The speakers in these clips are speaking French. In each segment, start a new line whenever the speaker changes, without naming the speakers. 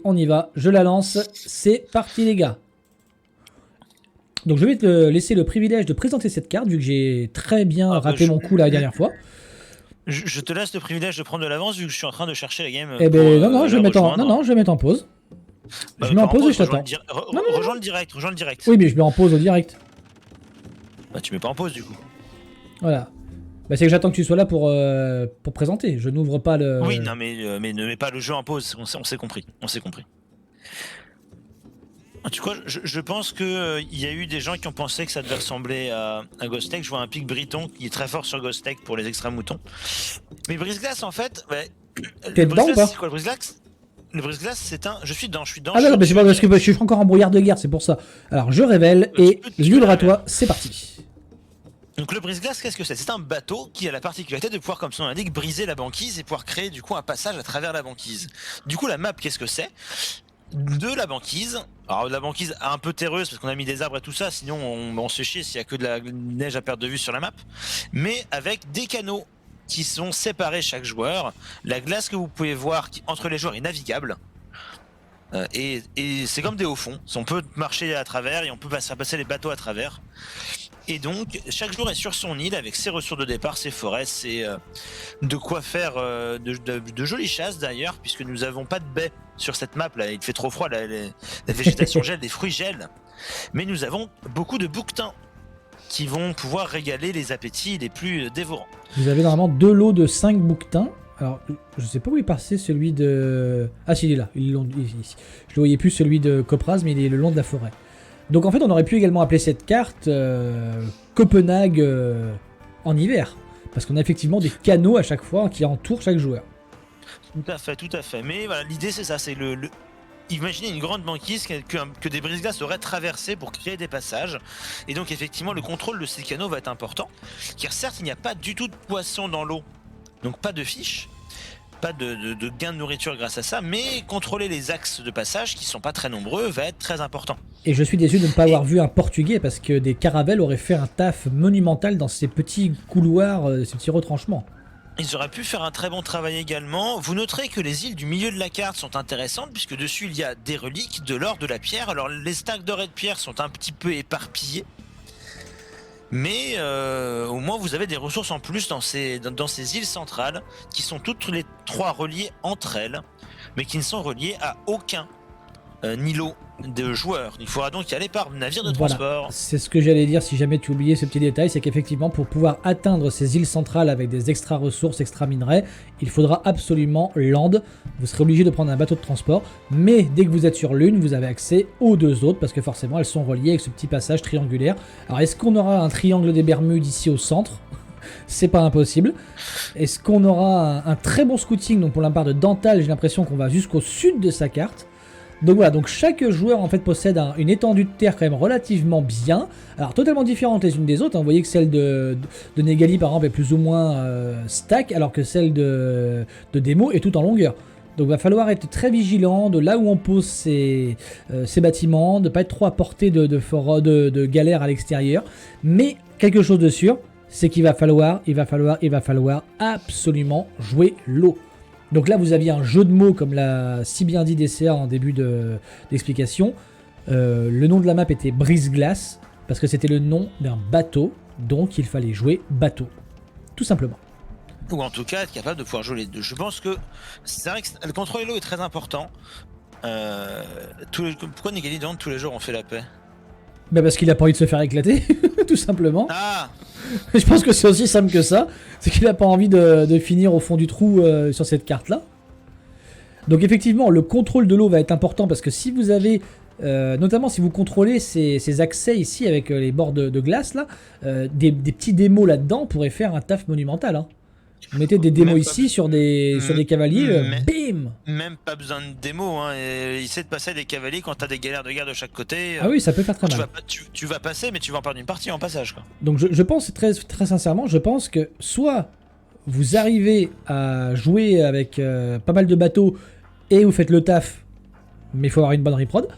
On y va, je la lance, c'est parti les gars. Donc je vais te laisser le privilège de présenter cette carte, vu que j'ai très bien raté mon coup la dernière fois.
Je te laisse le privilège de prendre de l'avance vu que je suis en train de chercher la game.
Eh ben non, je vais mettre en pause.
Bah,
je mets en pause et je t'attends.
Rejoins le direct, rejoins le direct.
Oui, mais je mets en pause au direct.
Bah tu mets pas en pause du coup.
Voilà. Bah c'est que j'attends que tu sois là pour présenter. Je n'ouvre pas le...
Oui, non mais ne mets pas le jeu en pause, on s'est compris. On s'est compris. En tout cas, je pense que il y a eu des gens qui ont pensé que ça devait ressembler à Ghost Tech. Je vois un pic Briton qui est très fort sur Ghost Tech pour les extra moutons. Mais Brise-Glace en fait, ouais,
T'es dedans ou pas?
c'est quoi le Brise-Glace? Le Brise-Glace c'est un... Je suis dedans.
Ah non, mais c'est pas parce que je suis encore en brouillard de guerre, c'est pour ça. Alors je révèle et livre-toi, c'est parti.
Donc le brise-glace, qu'est-ce que c'est? C'est un bateau qui a la particularité de pouvoir, comme son nom l'indique, briser la banquise et pouvoir créer du coup un passage à travers la banquise. Du coup la map, qu'est-ce que c'est? De la banquise. Alors la banquise un peu terreuse parce qu'on a mis des arbres et tout ça, sinon on se fait chier s'il y a que de la neige à perte de vue sur la map. Mais avec des canaux qui sont séparés chaque joueur. La glace que vous pouvez voir entre les joueurs est navigable. Et c'est comme des hauts fonds. On peut marcher à travers et on peut faire passer les bateaux à travers. Et donc, chaque joueur est sur son île avec ses ressources de départ, ses forêts, c'est de quoi faire de jolies chasses d'ailleurs, puisque nous n'avons pas de baies sur cette map. Là, il fait trop froid, la végétation gèle, les fruits gèlent. Mais nous avons beaucoup de bouquetins qui vont pouvoir régaler les appétits les plus dévorants.
Vous avez normalement 2 lots de 5 bouquetins. Alors, je sais pas où est passé celui de... Ah si, il est là. Je le voyais plus celui de Copraz, mais il est le long de la forêt. Donc en fait, on aurait pu également appeler cette carte Copenhague en hiver. Parce qu'on a effectivement des canaux à chaque fois qui entourent chaque joueur.
Tout à fait, tout à fait. Mais voilà, l'idée c'est ça, c'est Imaginez une grande banquise que des brise-glaces auraient traversé pour créer des passages. Et donc effectivement, le contrôle de ces canaux va être important. Car certes, il n'y a pas du tout de poissons dans l'eau. Donc pas de fiches. Pas de gain de nourriture grâce à ça, mais contrôler les axes de passage, qui sont pas très nombreux, va être très important.
Et je suis déçu de ne pas avoir vu un portugais, parce que des caravelles auraient fait un taf monumental dans ces petits couloirs, ces petits retranchements.
Ils auraient pu faire un très bon travail également. Vous noterez que les îles du milieu de la carte sont intéressantes, puisque dessus il y a des reliques, de l'or, de la pierre. Alors les stacks d'or et de pierre sont un petit peu éparpillés. Mais au moins vous avez des ressources en plus dans ces îles centrales qui sont toutes les 3 reliées entre elles, mais qui ne sont reliées à aucun îlot de joueurs. Il faudra donc y aller par navire de transport.
Voilà, c'est ce que j'allais dire si jamais tu oubliais ce petit détail, c'est qu'effectivement pour pouvoir atteindre ces îles centrales avec des extra ressources, extra minerais, il faudra absolument land. Vous serez obligé de prendre un bateau de transport, mais dès que vous êtes sur l'une, vous avez accès aux 2 autres parce que forcément elles sont reliées avec ce petit passage triangulaire. Alors est-ce qu'on aura un triangle des Bermudes ici au centre? C'est pas impossible. Est-ce qu'on aura un très bon scouting? Donc pour la part de Dental, j'ai l'impression qu'on va jusqu'au sud de sa carte. Donc voilà, donc chaque joueur en fait possède une étendue de terre quand même relativement bien. Alors totalement différentes les unes des autres. Vous voyez que celle de Négali par exemple est plus ou moins stack, alors que celle de Demo est tout en longueur. Donc il va falloir être très vigilant de là où on pose ses bâtiments, de ne pas être trop à portée de galères à l'extérieur. Mais quelque chose de sûr, c'est qu'il va falloir absolument jouer l'eau. Donc là, vous aviez un jeu de mots, comme l'a si bien dit DCA en début d'explication. Le nom de la map était Brise-Glace, parce que c'était le nom d'un bateau, donc il fallait jouer bateau. Tout simplement.
Ou en tout cas, être capable de pouvoir jouer les deux. Je pense que c'est vrai que le contrôle de l'eau est très important. Pourquoi Négali demande tous les jours on fait la paix?
Bah parce qu'il a pas envie de se faire éclater, tout simplement.
Ah.
Je pense que c'est aussi simple que ça. C'est qu'il a pas envie de finir au fond du trou sur cette carte-là. Donc effectivement, le contrôle de l'eau va être important parce que si vous avez, notamment si vous contrôlez ces accès ici avec les bords de glace là, des petits démos là-dedans pourraient faire un taf monumental. Hein. Vous mettez des démos ici sur des cavaliers, bim.
Même pas besoin de démos, hein. Il sait de passer des cavaliers quand t'as des galères de guerre de chaque côté.
Ah oui, ça peut faire très mal.
Tu vas passer, mais tu vas en perdre une partie en passage, quoi.
Donc je pense très, très sincèrement, je pense que soit vous arrivez à jouer avec pas mal de bateaux et vous faites le taf, mais il faut avoir une bonne reprod.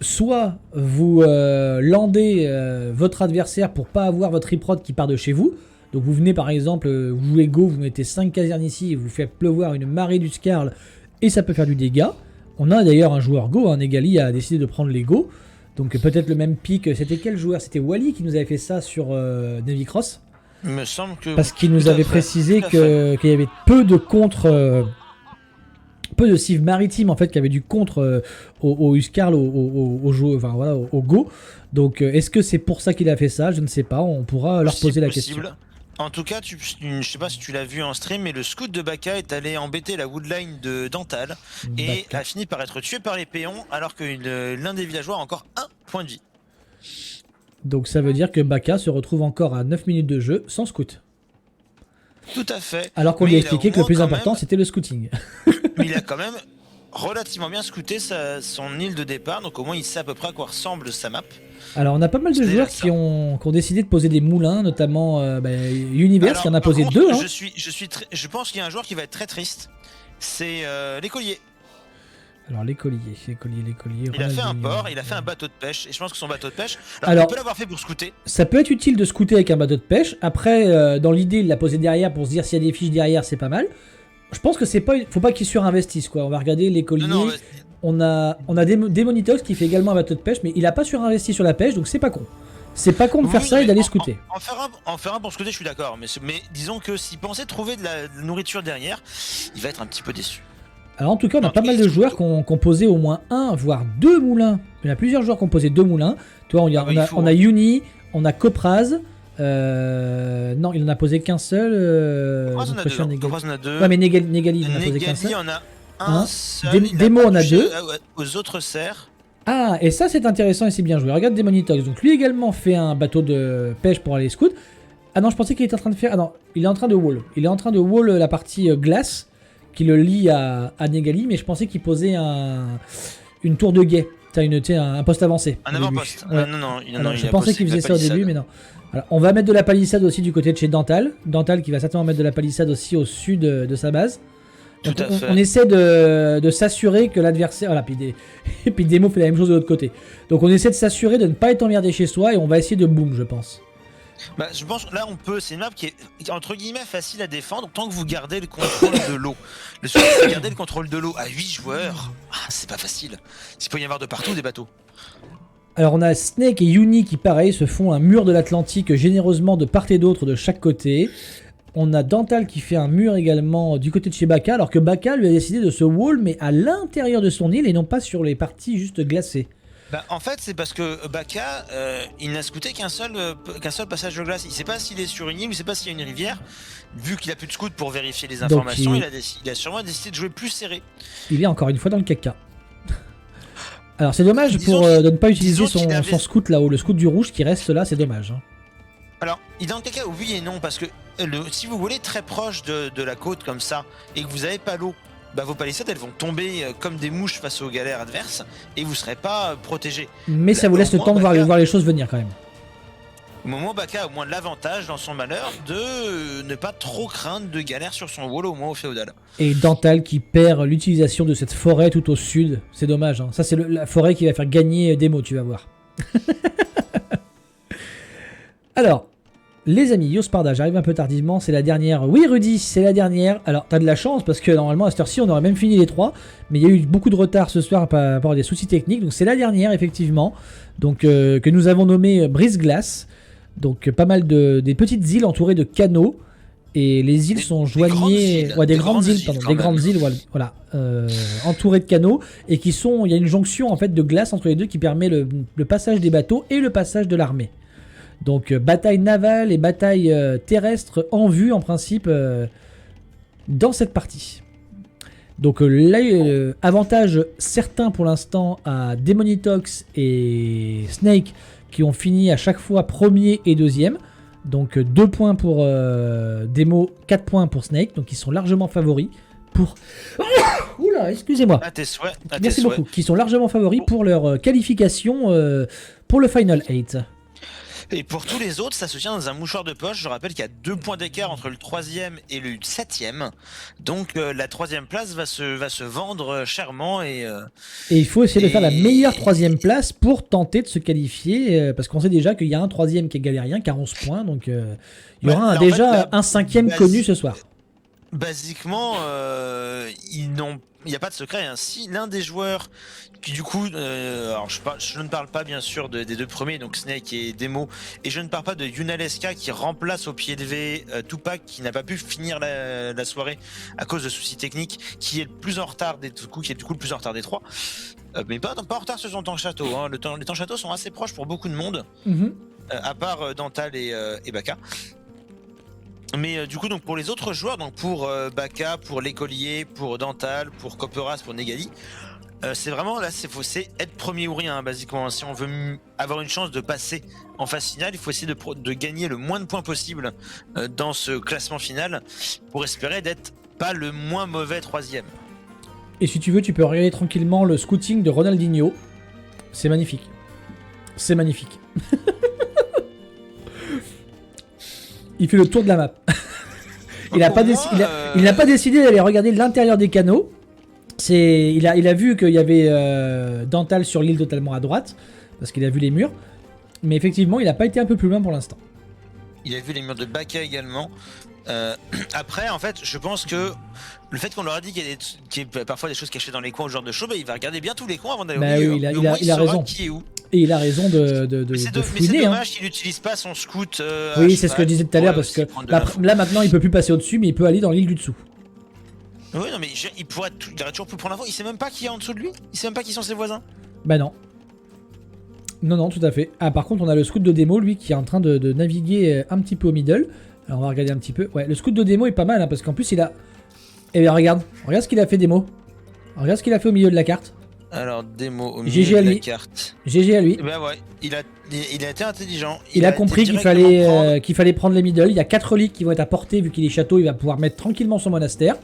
Soit vous landez votre adversaire pour pas avoir votre reprod qui part de chez vous. Donc vous venez par exemple, vous jouez Go, vous mettez 5 casernes ici et vous faites pleuvoir une marée du Scarl et ça peut faire du dégât. On a d'ailleurs un joueur Go, Negali a décidé de prendre les Go. Donc peut-être le même pic. C'était quel joueur? C'était Wally qui nous avait fait ça sur Navy Cross.
Il me semble que.
Parce qu'il nous avait précisé qu'il y avait peu de contre. Peu de cives maritimes en fait qui avaient du contre au Huskarl, au jeu, enfin voilà, au Go. Donc est-ce que c'est pour ça qu'il a fait ça? Je ne sais pas. On pourra leur poser la question.
En tout cas, je sais pas si tu l'as vu en stream, mais le scout de Baka est allé embêter la woodline de Dental et a fini par être tué par les péons alors que l'un des villageois a encore un point de vie.
Donc ça veut dire que Baka se retrouve encore à 9 minutes de jeu sans scout.
Tout à fait.
Alors qu'on lui a expliqué que le plus important c'était le scouting.
Mais il a quand même relativement bien scouté son île de départ, donc au moins il sait à peu près à quoi ressemble sa map.
Alors on a pas mal de joueurs qui ont décidé de poser des moulins, notamment Universe qui en a posé
contre,
2. Hein.
Je pense qu'il y a un joueur qui va être très triste, c'est l'écolier.
Alors l'écolier.
Il a fait un port, il a fait un bateau de pêche, et je pense que son bateau de pêche,
alors,
il peut l'avoir fait pour scouter.
Ça peut être utile de scouter avec un bateau de pêche. Après, dans l'idée, il l'a posé derrière pour se dire s'il y a des fiches derrière, c'est pas mal. Je pense que c'est pas, faut pas qu'il surinvestisse quoi. On va regarder l'écolier. On a Demonitox qui fait également un bateau de pêche, mais il a pas surinvesti sur la pêche, donc c'est pas con. C'est pas con de faire ça et d'aller scouter.
En faire un pour scouter, je suis d'accord, mais disons que s'il pensait trouver de la nourriture derrière, il va être un petit peu déçu.
Alors en tout cas, on a pas mal de joueurs qui ont posé au moins un, voire deux moulins. Il y a plusieurs joueurs qui ont posé deux moulins. Toi, on a Uni, on a Copraz. Non, il en a posé qu'un seul.
Copraz en a deux.
Ouais, mais Negali, il en a posé qu'un seul.
En a un seul.
Demo en a deux.
Aux autres serres.
Ah, et ça c'est intéressant et c'est bien joué. Regarde Demonitox. Donc lui également fait un bateau de pêche pour aller scout. Ah non, je pensais qu'il était en train de faire. Ah non, il est en train de wall. Il est en train de wall la partie glace qui le lie à Negali, mais je pensais qu'il posait une tour de guet. Un poste avancé.
Un avant-poste. Ouais. Non,
je pensais qu'il faisait ça au début, mais non. Alors, on va mettre de la palissade aussi du côté de chez Dental. Dental qui va certainement mettre de la palissade aussi au sud de sa base. Donc, on essaie de s'assurer que l'adversaire... Voilà, et puis Demo fait la même chose de l'autre côté. Donc on essaie de s'assurer de ne pas être emmerdé chez soi et on va essayer de boom, je pense.
Bah, je pense que là on peut, c'est une map qui est entre guillemets facile à défendre tant que vous gardez le contrôle de l'eau. Le souci c'est de garder le contrôle de l'eau à 8 joueurs, c'est pas facile. Il peut y avoir de partout des bateaux.
Alors on a Snake et Uni qui pareil se font un mur de l'Atlantique généreusement de part et d'autre de chaque côté. On a Dental qui fait un mur également du côté de chez Baka, alors que Baka lui a décidé de se wall mais à l'intérieur de son île et non pas sur les parties juste glacées.
Bah, en fait, c'est parce que Baka, il n'a scouté qu'un seul passage de glace. Il sait pas s'il est sur une île, il sait pas s'il y a une rivière. Vu qu'il a plus de scout pour vérifier les informations, il a sûrement décidé de jouer plus serré.
Il est encore une fois dans le caca. Alors c'est dommage de ne pas utiliser son scout là-haut, le scout du rouge qui reste là, c'est dommage. Hein.
Alors, il est dans le caca, oui et non, parce que si vous voulez très proche de la côte comme ça, et que vous n'avez pas l'eau, bah vos palissades elles vont tomber comme des mouches face aux galères adverses et vous serez pas protégé.
Mais ça vous laisse le temps de voir les choses venir quand même.
Au moment où Baka a au moins l'avantage dans son malheur de ne pas trop craindre de galère sur son wall au moins au féodal.
Et Dental qui perd l'utilisation de cette forêt tout au sud, c'est dommage. Hein. Ça c'est la forêt qui va faire gagner Demo, tu vas voir. Alors, les amis, Yosparda, j'arrive un peu tardivement, c'est la dernière. Oui Rudy, c'est la dernière. Alors, t'as de la chance parce que normalement à cette heure-ci, on aurait même fini les 3. Mais il y a eu beaucoup de retard ce soir par rapport à des soucis techniques. Donc c'est la dernière, effectivement. Donc, que nous avons nommée Brise-Glace. Donc pas mal des petites îles entourées de canaux. Et les îles sont joignées... Des grandes îles, voilà. Entourées de canaux. Et qui sont... Il y a une jonction en fait de glace entre les deux qui permet le passage des bateaux et le passage de l'armée. Donc bataille navale et bataille terrestre en vue en principe dans cette partie. Donc là, avantage certain pour l'instant à Demonitox et Snake qui ont fini à chaque fois premier et deuxième. Donc 2 points pour Demo, 4 points pour Snake. Donc ils sont largement favoris pour... Oula, excusez-moi. Merci beaucoup. Qui sont largement favoris pour leur qualification pour le Final 8.
Et pour tous les autres, ça se tient dans un mouchoir de poche. Je rappelle qu'il y a 2 points d'écart entre le 3e et le 7e. Donc la 3e place va se vendre chèrement. Et
il faut essayer de faire la meilleure 3e place pour tenter de se qualifier. Parce qu'on sait déjà qu'il y a un 3e qui est galérien, qui a 11 points. Donc il y aura un 5e connu ce soir.
Basiquement, ils n'ont il n'y a pas de secret. Hein. Si l'un des joueurs qui du coup, alors je ne parle pas bien sûr des deux premiers, donc Snake et Demo, et je ne parle pas de Yunaleska qui remplace au pied levé Tupac qui n'a pas pu finir la soirée à cause de soucis techniques, qui est le plus en retard des trois, mais pas en retard sur son temps château. Hein. Les temps château sont assez proches pour beaucoup de monde, à part Dental et Baka. Mais du coup, donc pour les autres joueurs, donc pour Baka, pour l'écolier, pour Dental, pour Copperas, pour Negali, c'est vraiment là, c'est être premier ou rien, hein, basiquement. Si on veut avoir une chance de passer en phase finale, il faut essayer de gagner le moins de points possible dans ce classement final pour espérer d'être pas le moins mauvais troisième.
Et si tu veux, tu peux regarder tranquillement le scouting de Ronaldinho. C'est magnifique. C'est magnifique. Il fait le tour de la map. Il n'a pas décidé d'aller regarder l'intérieur des canaux. Il a vu qu'il y avait Dental sur l'île totalement à droite, parce qu'il a vu les murs. Mais effectivement, il n'a pas été un peu plus loin pour l'instant.
Il a vu les murs de Baka également. Après, en fait, je pense que le fait qu'on leur a dit qu'il y a parfois des choses cachées dans les coins, ou ce genre de choses, il va regarder bien tous les coins avant d'aller au milieu.
Oui, il a raison.
Qui est où.
Et il a raison de
mais c'est
fouiner,
dommage qu'il n'utilise pas son scout.
Oui, c'est ce que je disais tout à l'heure, parce que là maintenant il peut plus passer au-dessus, mais il peut aller dans l'île du dessous.
Oui, non, mais il aurait toujours pu prendre l'info. Il sait même pas qui est en dessous de lui. Il sait même pas qui sont ses voisins.
Bah non. Non, tout à fait. Ah, par contre, on a le scout de démo, lui, qui est en train de naviguer un petit peu au middle. Alors, on va regarder un petit peu. Ouais, le scout de démo est pas mal, hein, parce qu'en plus, il a... Eh bien, regarde ce qu'il a fait, démo. Regarde ce qu'il a fait au milieu de la carte.
Alors, démo au milieu de la carte.
GG à lui.
Bah ouais, il a été intelligent.
Il a compris qu'il fallait prendre les middle. Il y a 4 reliques qui vont être à portée, vu qu'il est château, il va pouvoir mettre tranquillement son monastère.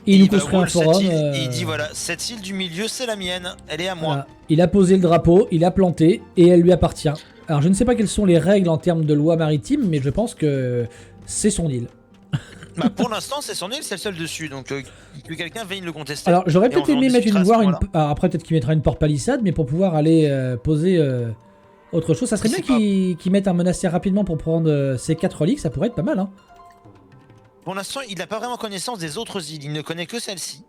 Et il nous construit un forum.
Et il dit voilà, cette île du milieu, c'est la mienne, elle est à moi.
Voilà. Il a posé le drapeau, il a planté, et elle lui appartient. Alors, je ne sais pas quelles sont les règles en termes de loi maritime, mais je pense que c'est son île.
Bah pour l'instant, c'est son île, c'est le seul dessus, donc que quelqu'un vienne le contester.
Alors, j'aurais peut-être aimé mettre alors, après, peut-être qu'il mettra une porte palissade, mais pour pouvoir aller poser autre chose, ça serait bien qu'il mette un monastère rapidement pour prendre ces 4 reliques, ça pourrait être pas mal. Hein.
Pour l'instant, il n'a pas vraiment connaissance des autres îles, il ne connaît que celle-ci.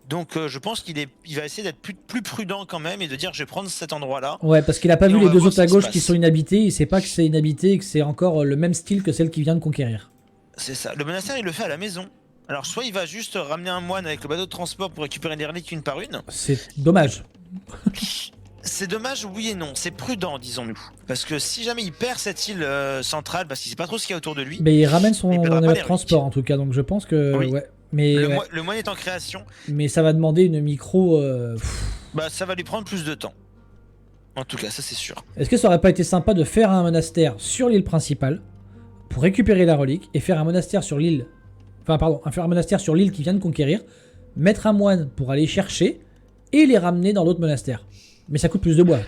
Donc je pense qu'il va essayer d'être plus prudent quand même et de dire je vais prendre cet endroit-là. Ouais,
parce qu'il a pas vu les deux autres à gauche qui sont inhabités, il sait pas que c'est inhabité et que c'est encore le même style que celle qu'il vient de conquérir.
C'est ça, le monastère il le fait à la maison. Alors soit il va juste ramener un moine avec le bateau de transport pour récupérer les reliques une par une.
C'est dommage.
C'est dommage, oui et non, c'est prudent disons-nous. Parce que si jamais il perd cette île centrale parce qu'il sait pas trop ce qu'il y a autour de lui...
Mais il ramène son bateau de transport en tout cas, donc je pense que...
Oui.
Ouais. Mais
le moine est en création.
Mais ça va demander une micro...
Bah ça va lui prendre plus de temps. En tout cas, ça c'est sûr.
Est-ce que ça aurait pas été sympa de faire un monastère sur l'île principale pour récupérer la relique et faire un monastère sur l'île... Enfin pardon, faire un monastère sur l'île qui vient de conquérir, mettre un moine pour aller chercher et les ramener dans l'autre monastère. Mais ça coûte plus de bois.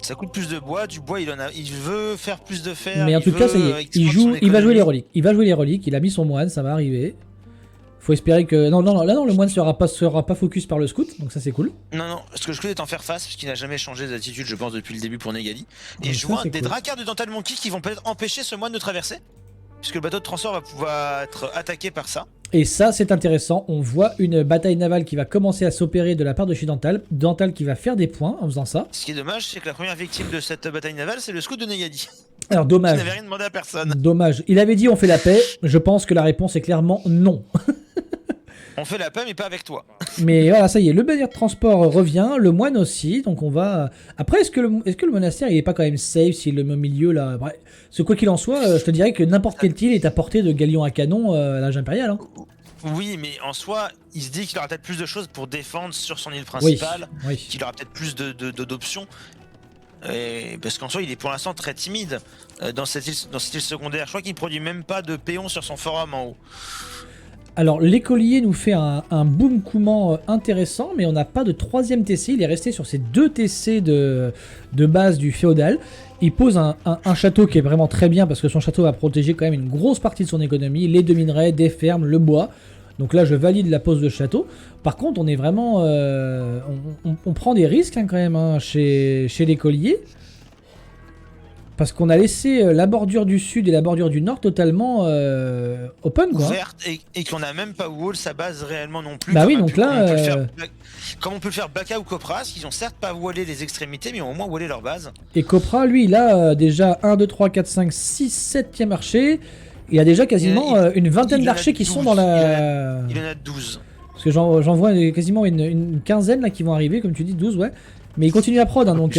Ça coûte plus de bois, du bois il veut faire plus de fer.
Mais en tout cas ça y est, il va jouer les reliques. Il va jouer les reliques, il a mis son moine, ça va arriver. Faut espérer que... Non, le moine sera pas focus par le scout, donc ça c'est cool.
Non, parce que le scout est en faire face, parce qu'il n'a jamais changé d'attitude, je pense, depuis le début pour Negali. Et je vois des dracars de Dental Monkey qui vont peut-être empêcher ce moine de traverser, puisque le bateau de transport va pouvoir être attaqué par ça. Et
ça c'est intéressant, on voit une bataille navale qui va commencer à s'opérer de la part de chez Dental. Dental qui va faire des points en faisant ça.
Ce qui est dommage, c'est que la première victime de cette bataille navale, c'est le scout de Negali.
Alors dommage.
Il n'avait rien demandé à personne.
Dommage. Il avait dit on fait la paix, je pense que la réponse est clairement non.
On fait la paix, mais pas avec toi.
Mais voilà, ça y est, le bateau de transport revient, le moine aussi, donc on va... Après, est-ce que le monastère, il est pas quand même safe s'il le met au milieu, là? Bref, quoi qu'il en soit, je te dirais que n'importe quelle île est à portée de galion à canon à l'âge impérial. Hein.
Oui, mais en soi, il se dit qu'il aura peut-être plus de choses pour défendre sur son île principale,
oui.
Qu'il aura peut-être plus d'options. Parce qu'en soi, il est pour l'instant très timide dans cette île secondaire. Je crois qu'il produit même pas de péons sur son forum en haut.
Alors l'écolier nous fait un boom Kouman intéressant, mais on n'a pas de 3ème TC, il est resté sur ses 2 TC de base du féodal. Il pose un château qui est vraiment très bien parce que son château va protéger quand même une grosse partie de son économie, les 2 minerais, des fermes, le bois. Donc là je valide la pose de château. Par contre on est vraiment... on prend des risques hein, quand même hein, chez l'écolier. Parce qu'on a laissé la bordure du sud et la bordure du nord totalement open, quoi.
Ouverte et qu'on n'a même pas wall sa base réellement non plus.
Bah oui, donc là...
Comme on peut le faire Baka ou Copras, qui ont certes pas wallé les extrémités, mais ont au moins wallé leur base.
Et Copra, lui, il a déjà 1, 2, 3, 4, 5, 6, 7e archer. Il a déjà quasiment une vingtaine d'archers qui sont dans la...
Il en a 12.
Parce que j'en vois quasiment une quinzaine là qui vont arriver, comme tu dis, 12, ouais. Mais il continue à prod, hein, donc...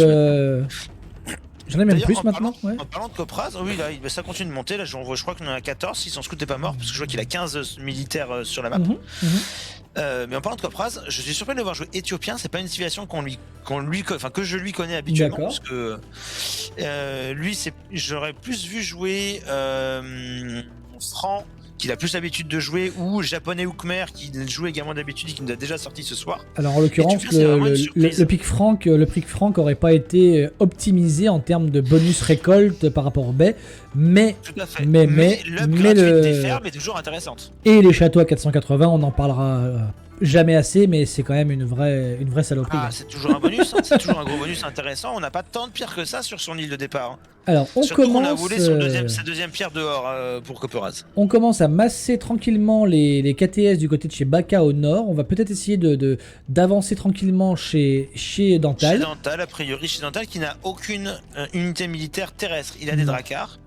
J'en ai même plus maintenant.
En parlant de Copras, oui, là, ça continue de monter. Là, je crois qu'on en a 14. Si son scout n'est pas mort, parce que je vois qu'il a 15 militaires sur la map. Mais en parlant de Copras, je suis surpris de le voir jouer éthiopien. C'est pas une civilisation que je lui connais habituellement. Parce que lui, j'aurais plus vu jouer Franc, qu'il a plus l'habitude de jouer, ou japonais ou khmer, qui joue également d'habitude et qui nous a déjà sorti ce soir.
Alors en l'occurrence, le pic franc aurait pas été optimisé en termes de bonus récolte par rapport au baie, mais
des fermes est toujours intéressante.
Et les châteaux à 480, on en parlera jamais assez, mais c'est quand même une vraie saloperie.
Ah, c'est toujours un bonus, hein, c'est toujours un gros bonus intéressant. On n'a pas tant de pierre que ça sur son île de départ.
Alors on commence.
On a volé sa deuxième pierre dehors pour Copperas.
On commence à masser tranquillement les KTS du côté de chez Baka au nord. On va peut-être essayer d'avancer tranquillement chez Dental.
Chez Dental, a priori, chez Dental qui n'a aucune unité militaire terrestre. Il a des dracars.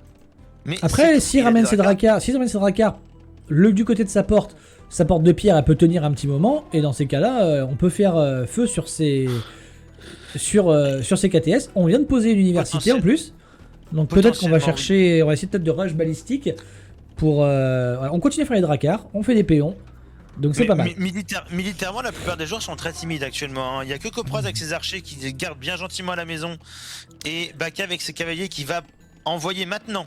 Mais
après, s'il ramène ses dracars, du côté de sa porte de pierre, elle peut tenir un petit moment, et dans ces cas-là, on peut faire feu sur ses KTS. On vient de poser une université en plus, donc peut-être qu'on va chercher, on va essayer peut-être de rush balistique pour. On continue à faire les dracars, on fait des péons, donc c'est pas mal.
Militairement, la plupart des joueurs sont très timides actuellement. Il n'y a que Copras avec ses archers qui les gardent bien gentiment à la maison, et Baka avec ses cavaliers qui va envoyer maintenant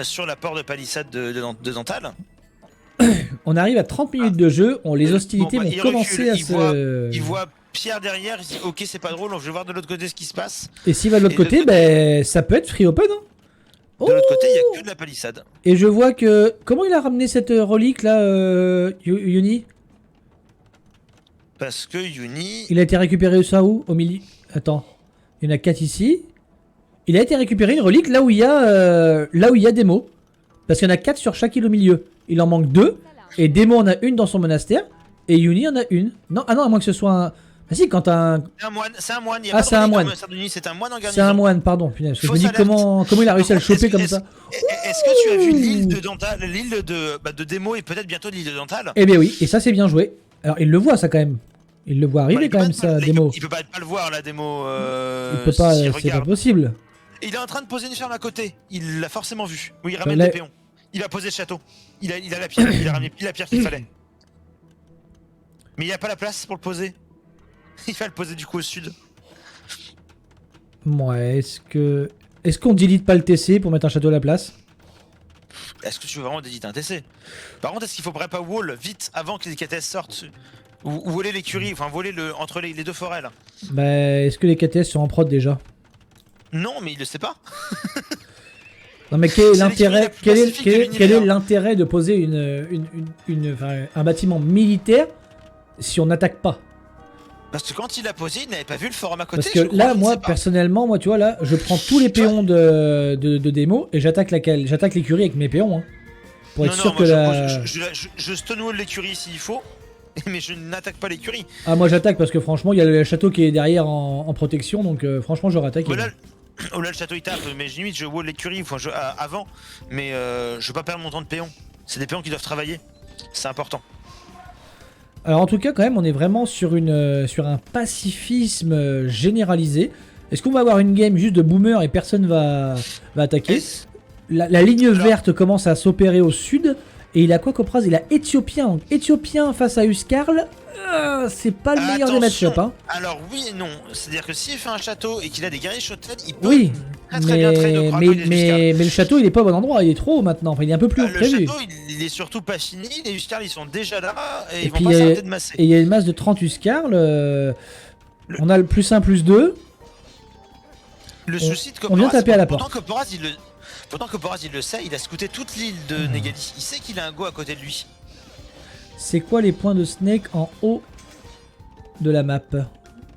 sur la porte de palissade de Dental.
On arrive à 30 minutes de jeu, les hostilités vont commencer à se...
Il voit Pierre derrière, il se dit ok c'est pas drôle, je vais voir de l'autre côté ce qui se passe.
Et s'il va de l'autre côté, ça peut être free open. Hein.
De l'autre côté, il n'y a que de la palissade.
Et je vois que... Comment il a ramené cette relique là, Yuni?
Parce que Yuni...
Il a été récupéré ça où? Au milieu. Attends, il y en a 4 ici. Il a été récupéré une relique là où il y a Demo. Parce qu'il y en a 4 sur chaque île au milieu. Il en manque 2. Et Demo en a une dans son monastère. Et Yuni en a une. Non, ah non, à moins que ce soit un... Ah si, quand un...
C'est un moine.
C'est un moine.
C'est un moine en garnison.
C'est un moine, pardon. Punaise, je me dis comment il a réussi à le choper comme ça.
Est-ce que tu as vu l'île de Dental, l'île de Demo et peut-être bientôt l'île de Dental?
Eh bien oui, et ça c'est bien joué. Alors il le voit ça quand même. Il le voit arriver quand même ça, Demo.
Il peut pas le voir la Demo.
Il peut pas, c'est pas possible.
Il est en train de poser une ferme à côté. Il l'a forcément vu. Oui, il ramène des péons. Il a posé le château. Il a la pierre. Il a ramené la pierre qu'il fallait. Mais il n'y a pas la place pour le poser. Il va le poser du coup au sud.
Ouais, est-ce qu'on delete pas le TC pour mettre un château à la place?
Est-ce que tu veux vraiment delete un TC? Par contre, est-ce qu'il faudrait pas wall vite avant que les KTS sortent? Ou voler l'écurie, enfin voler entre les deux forêts là?
Bah, est-ce que les KTS sont en prod déjà?
Non, mais il le sait pas.
Non mais quel est l'intérêt de poser un bâtiment militaire si on n'attaque pas?
Parce que quand il l'a posé, il n'avait pas vu le forum à côté.
Parce que là, moi, personnellement, tu vois, là, je prends tous les péons de démo et j'attaque l'écurie avec mes péons. Hein, pour être sûr que
je stonewall l'écurie s'il faut, mais je n'attaque pas l'écurie.
Ah, moi j'attaque parce que franchement, il y a le château qui est derrière en protection, donc franchement, j'aurais attaqué.
Là, le château il tape, mais limite je wall l'écurie avant, mais je veux pas perdre mon temps de péons. C'est des péons qui doivent travailler, c'est important.
Alors en tout cas quand même on est vraiment sur un pacifisme généralisé. Est-ce qu'on va avoir une game juste de boomer et personne va attaquer? La ligne verte commence à s'opérer au sud. Et il a quoi Copras? Il a Éthiopien. Donc Éthiopien face à Uskarl, c'est pas le meilleur des match-up. Hein.
Alors oui et non. C'est-à-dire que s'il fait un château et qu'il a des guerriers Shoten, il peut
très bien traîner mais le château il est pas au bon endroit, il est trop haut maintenant. Enfin, il est un peu plus haut que prévu.
Le château il est surtout pas fini, les Uskarl ils sont déjà là et ils vont pas s'arrêter de masser.
Et il y a une masse de 30 Uskarl. On a le +1 +2.
Le souci de Copras,
on vient taper à la porte.
Pourtant Copras il le sait, il a scouté toute l'île de Négali. Il sait qu'il a un go à côté de lui.
C'est quoi les points de Snake en haut de la map?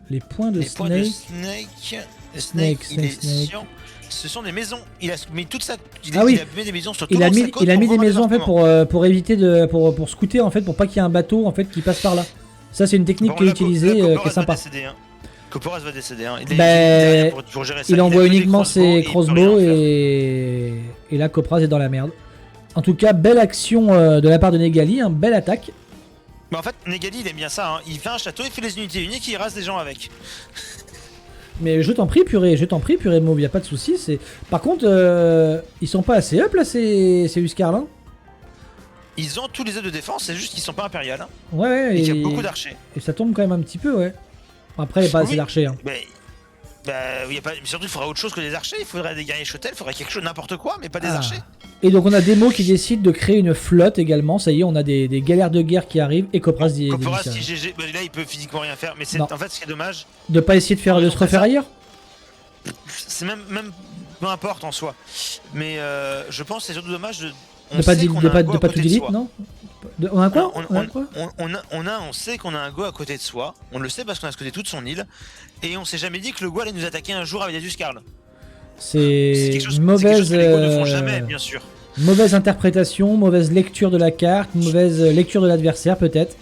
Les points de Snake.
Snake, il est
Snake.
sur... Ce sont des maisons. Il a mis toute sa...
Ah oui.
Il a mis des maisons sur tout
Il a
le long de
mis,
sa côte
il a mis
pour
des
vendre
maisons en fait
appartements.
pour éviter pour scouter en fait pour pas qu'il y ait un bateau en fait qui passe par là. Ça c'est une technique
Bon,
qui est
là,
utilisée
là,
qui est
Koporas
sympa.
va décéder, hein. Koporas va décéder. Hein.
Bah,
Gérer ça.
Il envoie
a que des
uniquement ses
il peut
crossbows
rien faire.
et là Kopraz est dans la merde. En tout cas, belle action de la part de Negali, hein, belle attaque.
Mais en fait, Negali il aime bien ça. Hein. Il fait un château, il fait les unités uniques, il rase des gens avec.
Mais je t'en prie purée Mauve, y a pas de soucis. Par contre, ils sont pas assez up là ces Huskarls. Hein.
Ils ont tous les œufs de défense, c'est juste qu'ils sont pas impériales. Hein.
Ouais,
Et qu'il y a beaucoup d'archers.
et ça tombe quand même un petit peu, ouais. Après, il n'y a pas assez
Oui.
d'archers. Hein.
Il y a pas... Surtout, il faudrait autre chose que des archers. Il faudrait des guerriers shuttle, il faudrait quelque chose, n'importe quoi, mais pas des
Ah.
archers.
Et donc on a Demo qui décide de créer une flotte également. Ça y est, on a des galères de guerre qui arrivent et Kopraz dit
Koporas, si GG, là il peut physiquement rien faire, mais c'est
Non.
en fait ce qui est dommage,
de pas essayer de se refaire ailleurs.
c'est même peu importe en soi. Mais je pense que c'est surtout dommage de.
De pas, tout delete, non On a quoi
Non,
On a quoi
on sait qu'on a un go à côté de soi, on le sait parce qu'on a scouté toute son île, et on s'est jamais dit que le go allait nous attaquer un jour avec des Huskarls.
C'est
quelque chose
mauvaise,
que les go ne font jamais, bien sûr.
mauvaise interprétation, mauvaise lecture de la carte, mauvaise lecture de l'adversaire peut-être.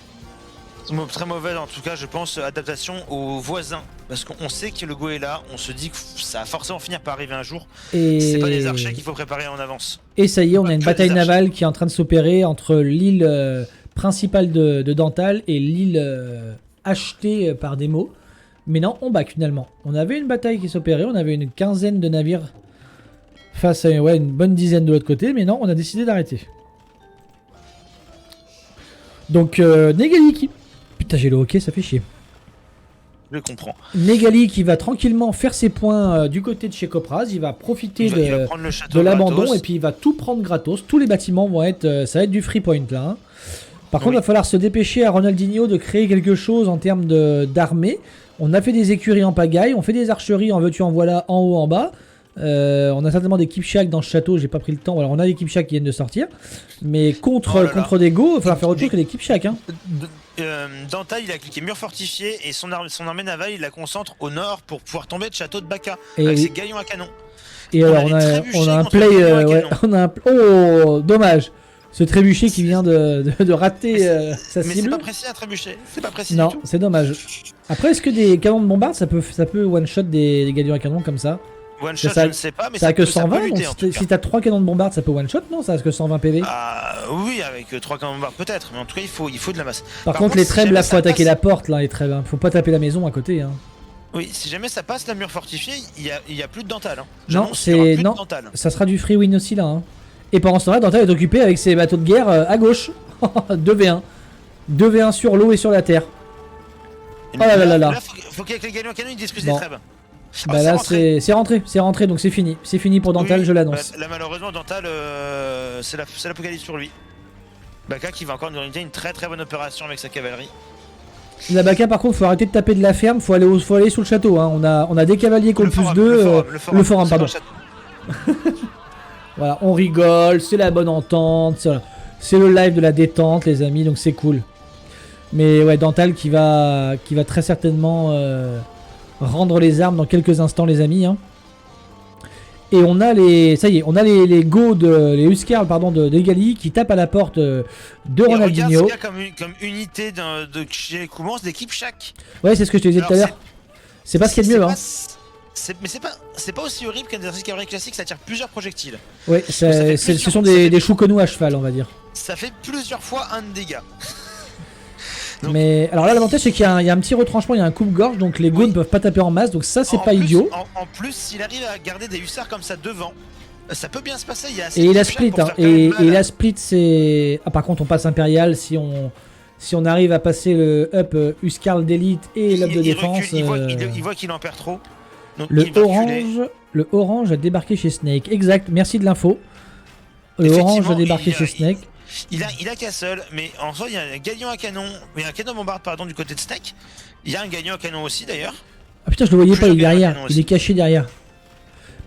Très mauvaise en tout cas, je pense, adaptation aux voisins. Parce qu'on sait que le go est là, on se dit que ça va forcément finir par arriver un jour. C'est pas des archers qu'il faut préparer en avance.
Et ça y est, on a une
Que
bataille
des archers.
navale qui est en train de s'opérer entre l'île principale de Dantal et l'île achetée par Demo. Mais non, on back finalement. On avait une bataille qui s'opérait, on avait une quinzaine de navires face à une bonne dizaine de l'autre côté, mais non, on a décidé d'arrêter. Donc Negali qui... Putain, j'ai le hockey, ça fait chier.
Je comprends.
Negali qui va tranquillement faire ses points du côté de chez Kopraz, il va profiter
Il va prendre le château
de l'abandon
gratos.
et puis il va tout prendre gratos. Tous les bâtiments vont être, ça va être du free point là. Hein. Par contre, il va falloir se dépêcher à Ronaldinho de créer quelque chose en termes d'armée. On a fait des écuries en pagaille, on fait des archeries en veux-tu en voilà, en haut, en bas. On a certainement des Kipchak dans ce château, j'ai pas pris le temps. Alors on a des Kipchak qui viennent de sortir, mais contre des go, il va falloir faire autre chose que des Kipchak. Hein.
Dantal il a cliqué mur fortifié et son armée navale il la concentre au nord pour pouvoir tomber de château de Baka
Et
avec
oui.
ses galions à canon.
Et
On
alors
a
on
les
a
trébuchets
un
contre
play,
les galions à
ouais,
canon.
on a un oh dommage, ce trébuchet qui vient de rater sa
Mais c'est
cible.
pas précis à trébucher, c'est pas précis
Non,
du tout.
c'est dommage. Après, est-ce que des canons de bombarde, ça peut one shot des galions à canon comme ça?
One shot
ça-
je ne sais pas mais
Ça a que
ça peut
120,
lutter,
donc
en tout cas.
si t'as 3 canons de bombarde, ça peut one shot, non? Ça a que 120 PV.
Ah, oui avec 3 canons de barre peut-être, mais en tout cas il faut de la masse.
Par contre, les
si
trèbes,
jamais
là, faut
ça
attaquer
passe-
la porte, là, les trèbes. Hein. Faut pas taper la maison à côté. Hein.
Oui, si jamais ça passe la mur fortifié, il y a plus de Dantal. Hein.
Non,
J'annonce qu'il y aura
c'est
plus de
non,
Dantal.
ça sera du free win aussi là. Hein. Et pendant ce temps-là, Dantal est occupé avec ses bateaux de guerre à gauche. 2v1. 2v1 sur l'eau et sur la terre.
Et
Oh là là là là.
Là, faut qu'avec les galions à canon ils disent plus
Bon.
des trèbes.
Bah
Ah,
là,
rentré.
c'est rentré, donc c'est fini. C'est fini pour Dantal,
Oui,
je l'annonce.
Là, malheureusement, Dantal, c'est l'apocalypse sur lui. Baka qui va encore nous réaliser une très bonne opération avec sa cavalerie.
La Baka, par contre, faut arrêter de taper de la ferme, faut aller sous le château. Hein. On a des cavaliers qui ont le plus
forum,
2. Le forum,
c'est
pardon.
dans le château.
Voilà, on rigole, c'est la bonne entente, c'est le live de la détente, les amis, donc c'est cool. Mais ouais, Dantal qui va très certainement rendre les armes dans quelques instants, les amis. Hein. Et on a ça y est, on a les go les Huskarls pardon de Negali qui tapent à la porte de
Et regarde
Ronaldinho.
ce qu'il y a comme unité de chez Koumans d'équipe chaque.
Ouais, c'est ce que je te disais tout à l'heure. C'est pas ce qu'il y a de mieux. Hein.
Mais c'est pas aussi horrible qu'un exercice cavalerie classique, ça tire plusieurs projectiles.
Ouais,
Ça fait
ce
plusieurs-
sont
ça fait-
des chouconous à cheval, on va dire.
Ça fait plusieurs fois un de dégâts. Donc-
Mais alors là, l'avantage c'est qu'il y a un petit retranchement, il y a un coupe-gorge, donc les go
Oui.
ne peuvent pas taper en masse, donc ça c'est
En
pas
plus-
idiot.
En plus, s'il arrive à garder des hussards comme ça devant, ça peut bien se passer. Il y a assez
Et il
de
a
chaque
split,
pour
hein,
faire quand même
et
mal.
il a split c'est... Ah par contre on passe impérial si on arrive à passer le up Huskarl d'élite et l'up de
Il
défense.
recule, il voit qu'il en perd trop. Donc
Le
il va reculer.
orange a débarqué chez Snake, exact, merci de l'info. Le
Effectivement,
orange a débarqué
il a-
chez Snake.
Il a Castle, mais en soi, il y a un galion à canon, mais un canon bombarde pardon du côté de Snake. Il y a un galion à canon aussi d'ailleurs.
Ah putain je le voyais pas, il est
Plusieurs
derrière,
canons
il
aussi.
est caché derrière.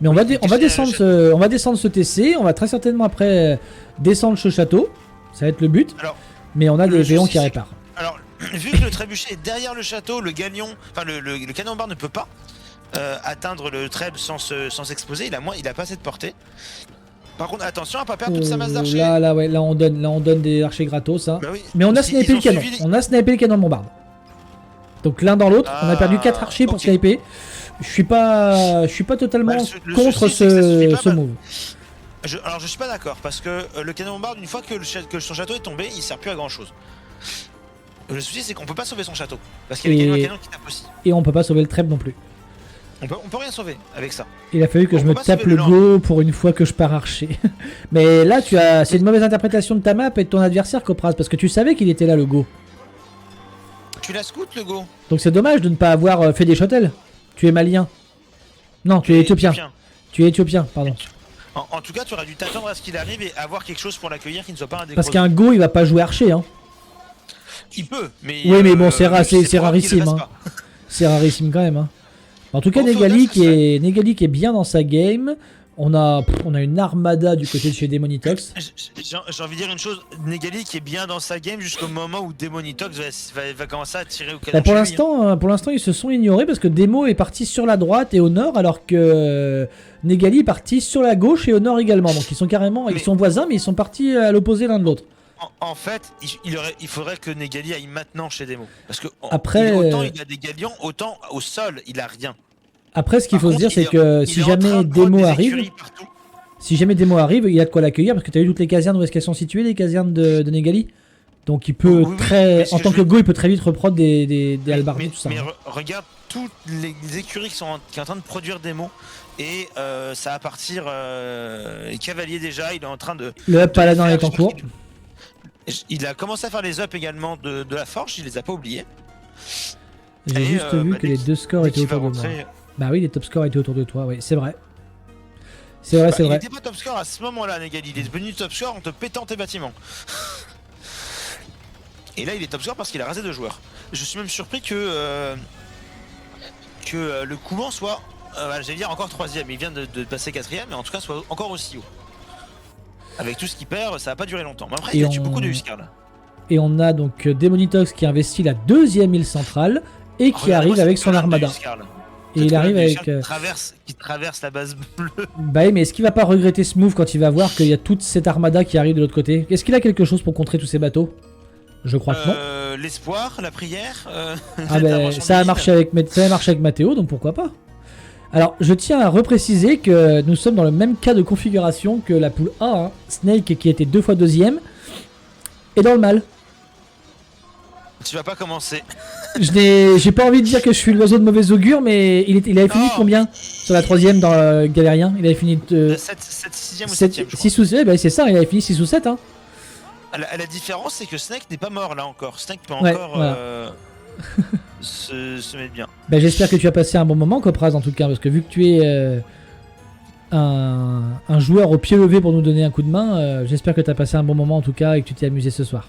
Mais on va,
il est
on va
caché
descendre
derrière
on va descendre ce TC, on va très certainement après descendre ce château, ça va être le but.
Alors,
Mais on a
le
des
souci,
géants qui
c'est
réparent.
Alors, vu que le trébuchet est derrière le château, le galion, enfin le canon bombarde ne peut pas. atteindre le trèbe sans s'exposer. Il a pas assez de portée. Par contre, attention à pas perdre toute sa masse d'archers.
Là, on donne des archers gratos. Hein.
Bah oui.
Mais on a
Ils
snipé
ont
le canon.
suivi les-
On a snipé le canon de bombarde. Donc l'un dans l'autre, on a perdu 4 archers pour
ok.
sniper. Je suis pas totalement
Bah, le
contre
souci, c'est que ça suffit pas,
ce
bah,
move.
Alors je suis pas d'accord parce que le canon bombarde, une fois que son château est tombé, il sert plus à grand chose. Le souci c'est qu'on peut pas sauver son château parce qu'il y a un canon qui tape aussi.
Et on peut pas sauver le trèbe non plus.
On peut rien sauver avec ça.
Il a fallu que
On
je
peut
me
pas
tape
sauver
le
le
go pour une fois que je pars archer. Mais là, c'est une mauvaise interprétation de ta map et de ton adversaire, Copraz, parce que tu savais qu'il était là, le go.
Tu la scoutes le go.
Donc c'est dommage de ne pas avoir fait des shotels. Tu es malien. Non, tu es éthiopien. Tu es éthiopien, pardon.
En tout cas, tu aurais dû t'attendre à ce qu'il arrive et avoir quelque chose pour l'accueillir qui ne soit pas un des
Parce
gros-
qu'un go, il va pas jouer archer. Hein.
Il peut, mais.
Oui, mais bon, c'est
probable qu'il
rarissime.
le fasse
Hein.
pas.
C'est rarissime quand même. Hein. En tout cas,
Bon,
Negali
Fauna,
qui est bien dans sa game. On a une armada du côté de chez Demonitox.
J'ai envie de dire une chose, Negali qui est bien dans sa game jusqu'au moment où Demonitox va commencer à tirer au canon.
Bah,
chez lui, hein.
pour l'instant, ils se sont ignorés parce que Demo est parti sur la droite et au nord, alors que Negali est parti sur la gauche et au nord également. Donc ils sont ils sont voisins, mais ils sont partis à l'opposé l'un de l'autre.
En fait, il faudrait que Negali aille maintenant chez Demo. Parce que
Après,
autant il a des galions, autant au sol, il a rien.
Après, ce qu'il faut
Par
se dire,
contre,
c'est que
il
si
est en train
jamais
de prendre
Demo
des
arrive,
écuries partout.
il a de quoi l'accueillir parce que tu as vu toutes les casernes où est-ce qu'elles sont situées, les casernes de Negali. Donc il peut
Oui, mais
en
ce
tant
que
que
je-
go, il peut très vite reprendre des halbardiers, tout ça.
Mais
hein.
regarde toutes les écuries qui sont en train de produire Demo. Et ça va partir. Les cavaliers déjà, il est en train de.
Le up
de
paladin
faire-
est en cours.
Il a commencé à faire les ups également de la forge, il les a pas oubliés.
J'ai
Et,
juste vu
bah,
que
dès
les deux scores
Dès
étaient
qu'il va
autour de moi.
rentrer-
Bah oui, les top scores étaient autour de toi, oui, c'est vrai. C'est vrai, c'est
Il
vrai.
était pas top score à ce moment-là, Negali. Il est devenu top score en te pétant tes bâtiments. Et là, il est top score parce qu'il a rasé 2 joueurs. Je suis même surpris que le Kouban soit, j'allais dire encore 3ème. Il vient de passer 4ème, mais en tout cas soit encore aussi haut. Avec tout ce qu'il perd, ça va pas durer longtemps. Mais après,
Et
il a tué
on-
beaucoup de Huskar là.
Et on a donc Demonitox qui investit la deuxième île centrale et qui
Regardez-moi
arrive
cette
avec son
colonne de
armada.
Huskar, là.
Et
Cette
il arrive
colonne de
avec.
Huskar qui traverse la base bleue.
Bah oui, mais est-ce qu'il va pas regretter ce move quand il va voir qu'il y a toute cette armada qui arrive de l'autre côté? Est-ce qu'il a quelque chose pour contrer tous ces bateaux? Je crois que non.
L'espoir, la prière.
Ah ben, ça a marché avec Mathéo, donc pourquoi pas. Alors, je tiens à repréciser que nous sommes dans le même cas de configuration que la poule A. Hein. Snake, qui était 2 fois deuxième, est dans le mal.
Tu vas pas commencer.
J'ai pas envie de dire que je suis l'oiseau de mauvais augure, mais il avait fini
Oh,
combien sur la troisième dans Galérien? Il avait fini
6ème ou 7ème, je crois.
6 ou 7, bah c'est ça, il avait fini 6 ou 7. Hein.
La différence, c'est que Snake n'est pas mort là encore. Snake peut
Ouais,
encore
voilà.
se mettre bien.
Bah, j'espère que tu as passé un bon moment, Copraz, en tout cas, parce que vu que tu es un joueur au pied levé pour nous donner un coup de main, j'espère que tu as passé un bon moment en tout cas et que tu t'es amusé ce soir.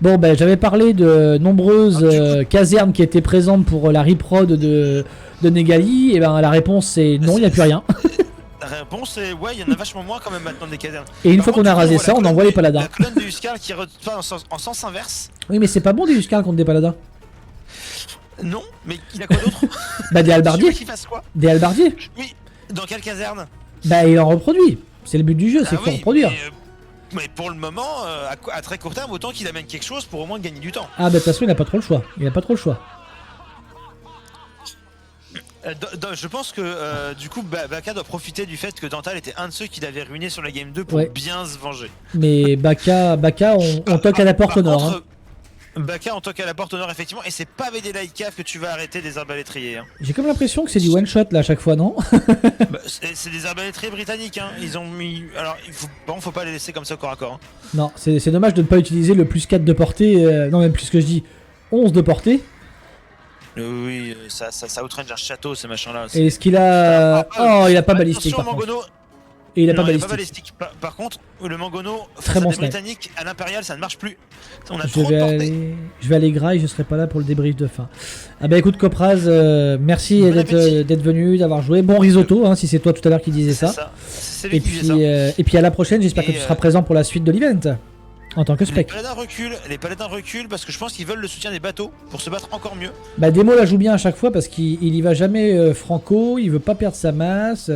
Bon, ben j'avais parlé de nombreuses casernes qui étaient présentes pour la reprod de Negali, et ben la réponse c'est non, il n'y a plus rien.
La réponse est ouais, il y en a vachement moins quand même maintenant des casernes.
Et une
Par
fois qu'on
contre,
a rasé
du coup,
ça, on envoie les paladins.
La colonne de Huskar qui repart en sens inverse.
Oui, mais c'est pas bon des Huskar contre des paladins.
Non, mais il a quoi d'autre?
Bah des
Tu
halbardiers.
veux qu'il fasse quoi?
Des halbardiers.
Oui, dans quelle caserne?
Bah il en reproduit. C'est le but du jeu, c'est
Ah
qu'il faut
oui,
reproduire.
mais pour le moment, à très court terme, autant qu'il amène quelque chose pour au moins gagner du temps.
Ah bah de toute façon il a pas trop le choix. Il a pas trop le choix.
Je pense que du coup Baka doit profiter du fait que Dental était un de ceux qui l'avait ruiné sur la game 2 pour
Ouais.
bien se venger.
Mais Baka on toque à la porte
Par
au nord.
contre,
Hein.
Baka on toque à la porte au nord effectivement et c'est pas avec des light cave que tu vas arrêter des arbalétriers. Hein.
J'ai comme l'impression que c'est du one shot là à chaque fois, non?
Bah, c'est des arbalétriers britanniques hein. Ils ont mis. Alors faut pas les laisser comme ça corps à corps. Hein.
Non, c'est dommage de ne pas utiliser le plus 4 de portée, non même plus que je dis 11 de portée.
Oui, ça outrange un château ces machins là.
Et est-ce qu'il a... Oh, il a pas balistique
Attention
par contre.
Mangono.
Et il a
Non,
pas
il a
balistique.
Par contre, le Mangono
Très
face
bon
à des
snipe.
Britanniques à l'Impérial ça ne marche plus. On a
Je
trop de portée.
vais aller graille, je serai pas là pour le débrief de fin. Ah bah écoute Copraz, merci
Bon appétit.
d'être venu, d'avoir joué. Bon risotto, hein, si c'est toi tout à l'heure qui disais
C'est
ça.
ça. C'est lui
Et
qui disait ça.
puis à la prochaine, j'espère que
Et,
tu seras présent pour la suite de l'event. en tant que
Les
spec.
paladins reculent parce que je pense qu'ils veulent le soutien des bateaux pour se battre encore mieux.
Bah Demo la joue bien à chaque fois parce qu'il y va jamais franco, il veut pas perdre sa masse.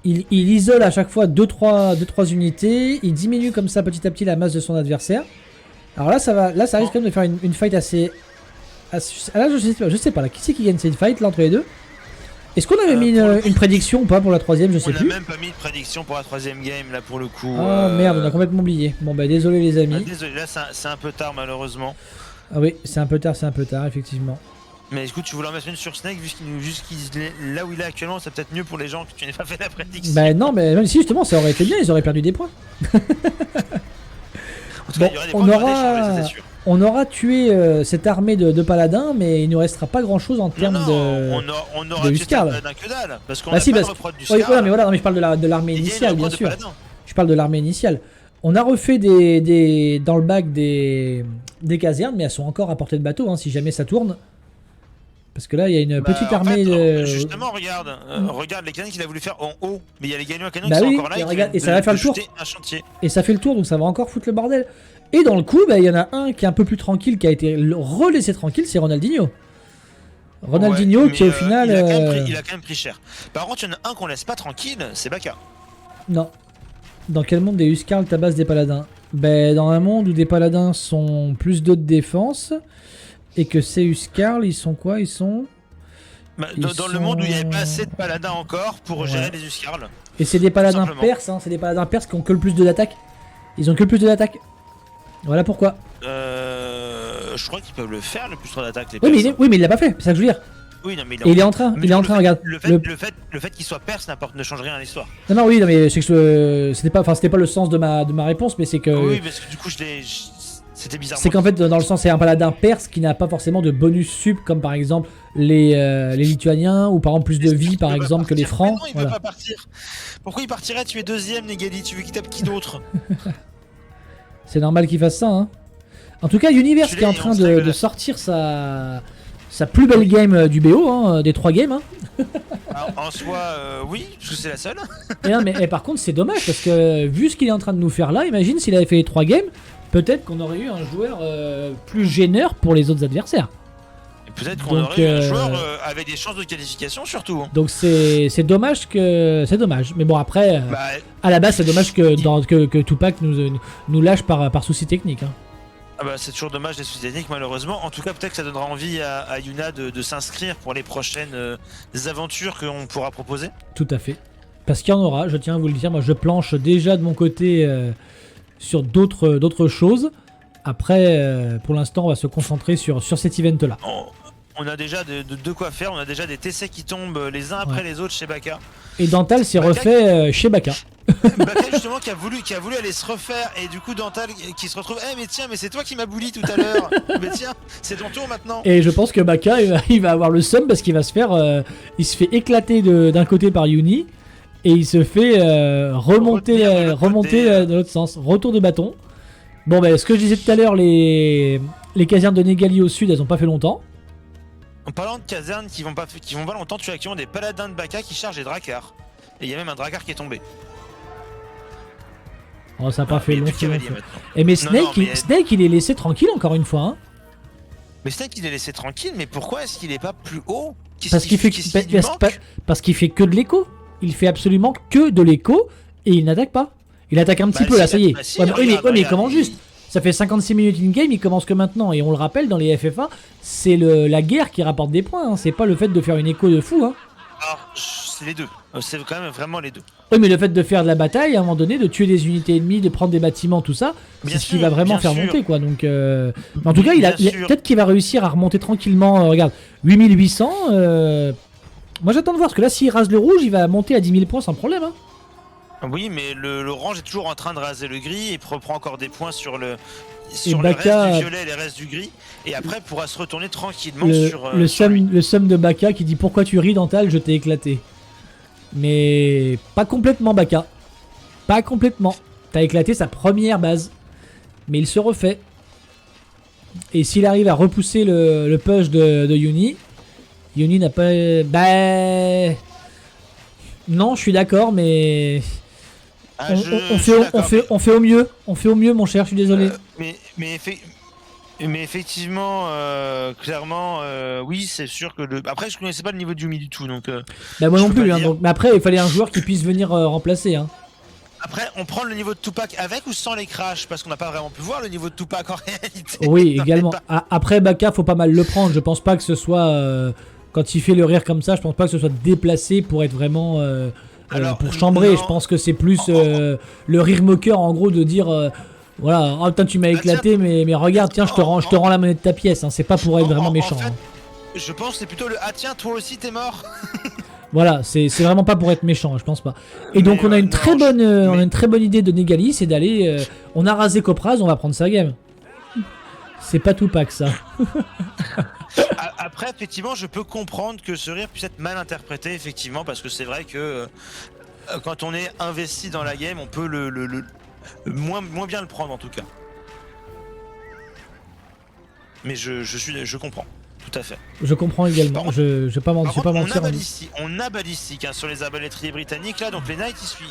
Il isole à chaque fois 2-3 unités, il diminue comme ça petit à petit la masse de son adversaire. Alors là ça risque quand même de faire une fight assez... Là je sais pas là, qui c'est qui gagne cette fight là entre les deux? Est-ce qu'on avait mis une prédiction ou pas pour la troisième? Je sais plus.
On a même pas mis de prédiction pour la troisième game là pour le coup.
Oh merde, on a complètement oublié. Bon bah désolé les amis.
Désolé, là c'est un peu tard malheureusement.
Ah oui, c'est un peu tard effectivement.
Mais écoute, tu voulais en mettre une sur Snake, là où il est actuellement, c'est peut-être mieux pour les gens que tu n'aies pas fait la prédiction.
Bah non, mais même si justement ça aurait été bien, ils auraient perdu des points.
En tout cas, il y aurait des points qui auraient été échangés, ça, c'est sûr.
On aura tué cette armée de paladins, mais il ne restera pas grand chose en termes
on aura tué
Skarl.
paladin que dalle. Parce qu'on
Bah
a
si,
pas
parce
de reprod du
oui,
Skarl.
voilà, mais voilà, non, mais je parle de l'armée initiale, bien sûr. Je parle de l'armée initiale. On a refait dans le bac des casernes, mais elles sont encore à portée de bateau, hein, si jamais ça tourne. Parce que là, il y a une petite armée de...
Justement, regarde les canons qu'il a voulu faire en haut. Mais il y a les gagnants à canon
Bah
qui
oui,
sont encore là
et ça va faire le tour.
un chantier.
Et ça fait le tour, donc ça va encore foutre le bordel. Et dans le coup, bah, il y en a un qui est un peu plus tranquille, qui a été relaissé tranquille, c'est Ronaldinho. Ronaldinho qui au final...
Il a quand même pris cher. Par contre, il y en a un qu'on laisse pas tranquille, c'est Baka.
Non. Dans quel monde des Huskarl tabassent des paladins? Ben, dans un monde où des paladins sont plus 2 de défense, et que ces Huskarl, ils sont quoi? Ils sont...
Dans le monde où il n'y avait pas assez de paladins encore pour gérer les Huskarl.
Et c'est des paladins perses, hein, c'est des paladins perses qui ont que le plus de l'attaque. Ils ont que le plus de l'attaque. Voilà pourquoi.
Je crois qu'ils peuvent le faire, le plus 3 d'attaque.
Oui, mais il l'a pas fait, c'est ça que je veux dire.
Oui, non, mais
il est en train, regarde.
Le fait qu'il soit perse ne change rien à l'histoire.
Non, oui, non, mais c'est que c'était pas le sens de ma réponse, mais c'est que.
Oui, parce que du coup, c'était bizarre.
C'est qu'en fait, dans le sens, c'est un paladin perse qui n'a pas forcément de bonus sup, comme par exemple les Lituaniens, ou par exemple plus de vie, par exemple, que les Francs.
Non, il veut pas partir. Pourquoi il partirait? Tu es deuxième, Negali, tu veux qu'il tape qui d'autre?
C'est normal qu'il fasse ça, hein. En tout cas, Universe qui est en train de sortir sa plus belle game du BO, hein, des 3 games. Hein.
En soi, oui, parce que c'est la seule.
Et par contre, c'est dommage parce que vu ce qu'il est en train de nous faire là, imagine s'il avait fait les 3 games, peut-être qu'on aurait eu un joueur plus gêneur pour les autres adversaires.
Et peut-être qu'on aurait eu un joueur avec des chances de qualification surtout. Hein.
Donc c'est dommage que... C'est dommage. Mais bon, après, à la base, c'est dommage que Tupac nous lâche par souci technique. Hein.
Ah bah, c'est toujours dommage les soucis techniques malheureusement. En tout cas peut-être que ça donnera envie à Yuna de s'inscrire pour les prochaines aventures qu'on pourra proposer.
Tout à fait. Parce qu'il y en aura, je tiens à vous le dire. Moi je planche déjà de mon côté sur d'autres choses. Après pour l'instant on va se concentrer sur cet event là.
On a déjà de quoi faire, on a déjà des TC qui tombent les uns après les autres chez Baka.
Et Dental s'est refait chez Baka.
Baka justement qui a voulu aller se refaire et du coup Dental qui se retrouve mais tiens mais c'est toi qui m'as bully tout à l'heure. Mais tiens c'est ton tour maintenant.
Et je pense que Baka il va avoir le seum parce qu'il va se faire il se fait éclater d'un côté par Uni et il se fait remonter dans l'autre sens. Retour de bâton. Bon ben ce que je disais tout à l'heure, les casernes de Negali au sud elles ont pas fait longtemps.
En parlant de casernes qui vont pas longtemps, tu as actuellement des paladins de Baka qui chargent des Drakars. Et il y a même un Drakar qui est tombé.
Oh ça a pas fait long. Et mais Snake il est laissé tranquille encore une fois. Hein.
Mais Snake il est laissé tranquille, mais pourquoi est-ce qu'il est pas plus haut?
Parce qu'il fait que de l'écho. Il fait absolument que de l'écho et il n'attaque pas. Il attaque un petit peu là, ça y est. Mais il commence juste. Ça fait 56 minutes in-game, il commence que maintenant. Et on le rappelle, dans les FFA, c'est la guerre qui rapporte des points. Hein. C'est pas le fait de faire une écho de fou. Hein.
Alors, c'est les deux. C'est quand même vraiment les deux.
Oui, mais le fait de faire de la bataille, à un moment donné, de tuer des unités ennemies, de prendre des bâtiments, tout ça, c'est ce qui va vraiment faire monter, quoi. Donc, en tout cas, peut-être qu'il va réussir à remonter tranquillement. Regarde, 8800. Moi, j'attends de voir, parce que là, s'il rase le rouge, il va monter à 10 000 points sans problème. Hein.
Oui, mais l'orange est toujours en train de raser le gris et reprend encore des points sur le reste du violet et les restes du gris. Et après, pourra se retourner tranquillement sur
le seum de Baka qui dit pourquoi tu ris Dental, je t'ai éclaté. Mais pas complètement Baka. Pas complètement. T'as éclaté sa première base. Mais il se refait. Et s'il arrive à repousser le push de Uni n'a pas... Bah... Non, je suis d'accord, mais...
Ah,
On fait au mieux. On fait au mieux, mon cher, je suis désolé.
Mais effectivement, clairement, oui, c'est sûr que Après, je connaissais pas le niveau de Yumi du tout, donc.
Bah moi non plus, hein, donc... mais après, il fallait un joueur qui puisse venir remplacer. Hein.
Après, on prend le niveau de Tupac avec ou sans les crashs, parce qu'on n'a pas vraiment pu voir le niveau de Tupac en réalité.
Oui, également. Après, Baka, faut pas mal le prendre. Je pense pas que ce soit... quand il fait le rire comme ça, je pense pas que ce soit déplacé pour être vraiment...
Alors,
pour chambrer.
non.
Je pense que c'est plus le rire moqueur, en gros, de dire... voilà, oh putain, tu m'as éclaté, mais regarde, tiens, je te rends la monnaie de ta pièce. Hein. C'est pas pour être vraiment méchant.
En fait,
hein.
Je pense que c'est plutôt le ah tiens, toi aussi t'es mort.
Voilà, c'est vraiment pas pour être méchant, je pense pas. Et donc on a une très bonne idée de Négali, c'est d'aller... on a rasé Kopraz, on va prendre sa game. C'est pas Tupac ça.
Après, effectivement, je peux comprendre que ce rire puisse être mal interprété, effectivement, parce que c'est vrai que quand on est investi dans la game, on peut moins bien le prendre en tout cas. Mais je comprends. Tout à fait.
Je comprends également, je vais pas mentir.
On a balistique hein, sur les arbalétriers britanniques là, donc les Knights ils suivent.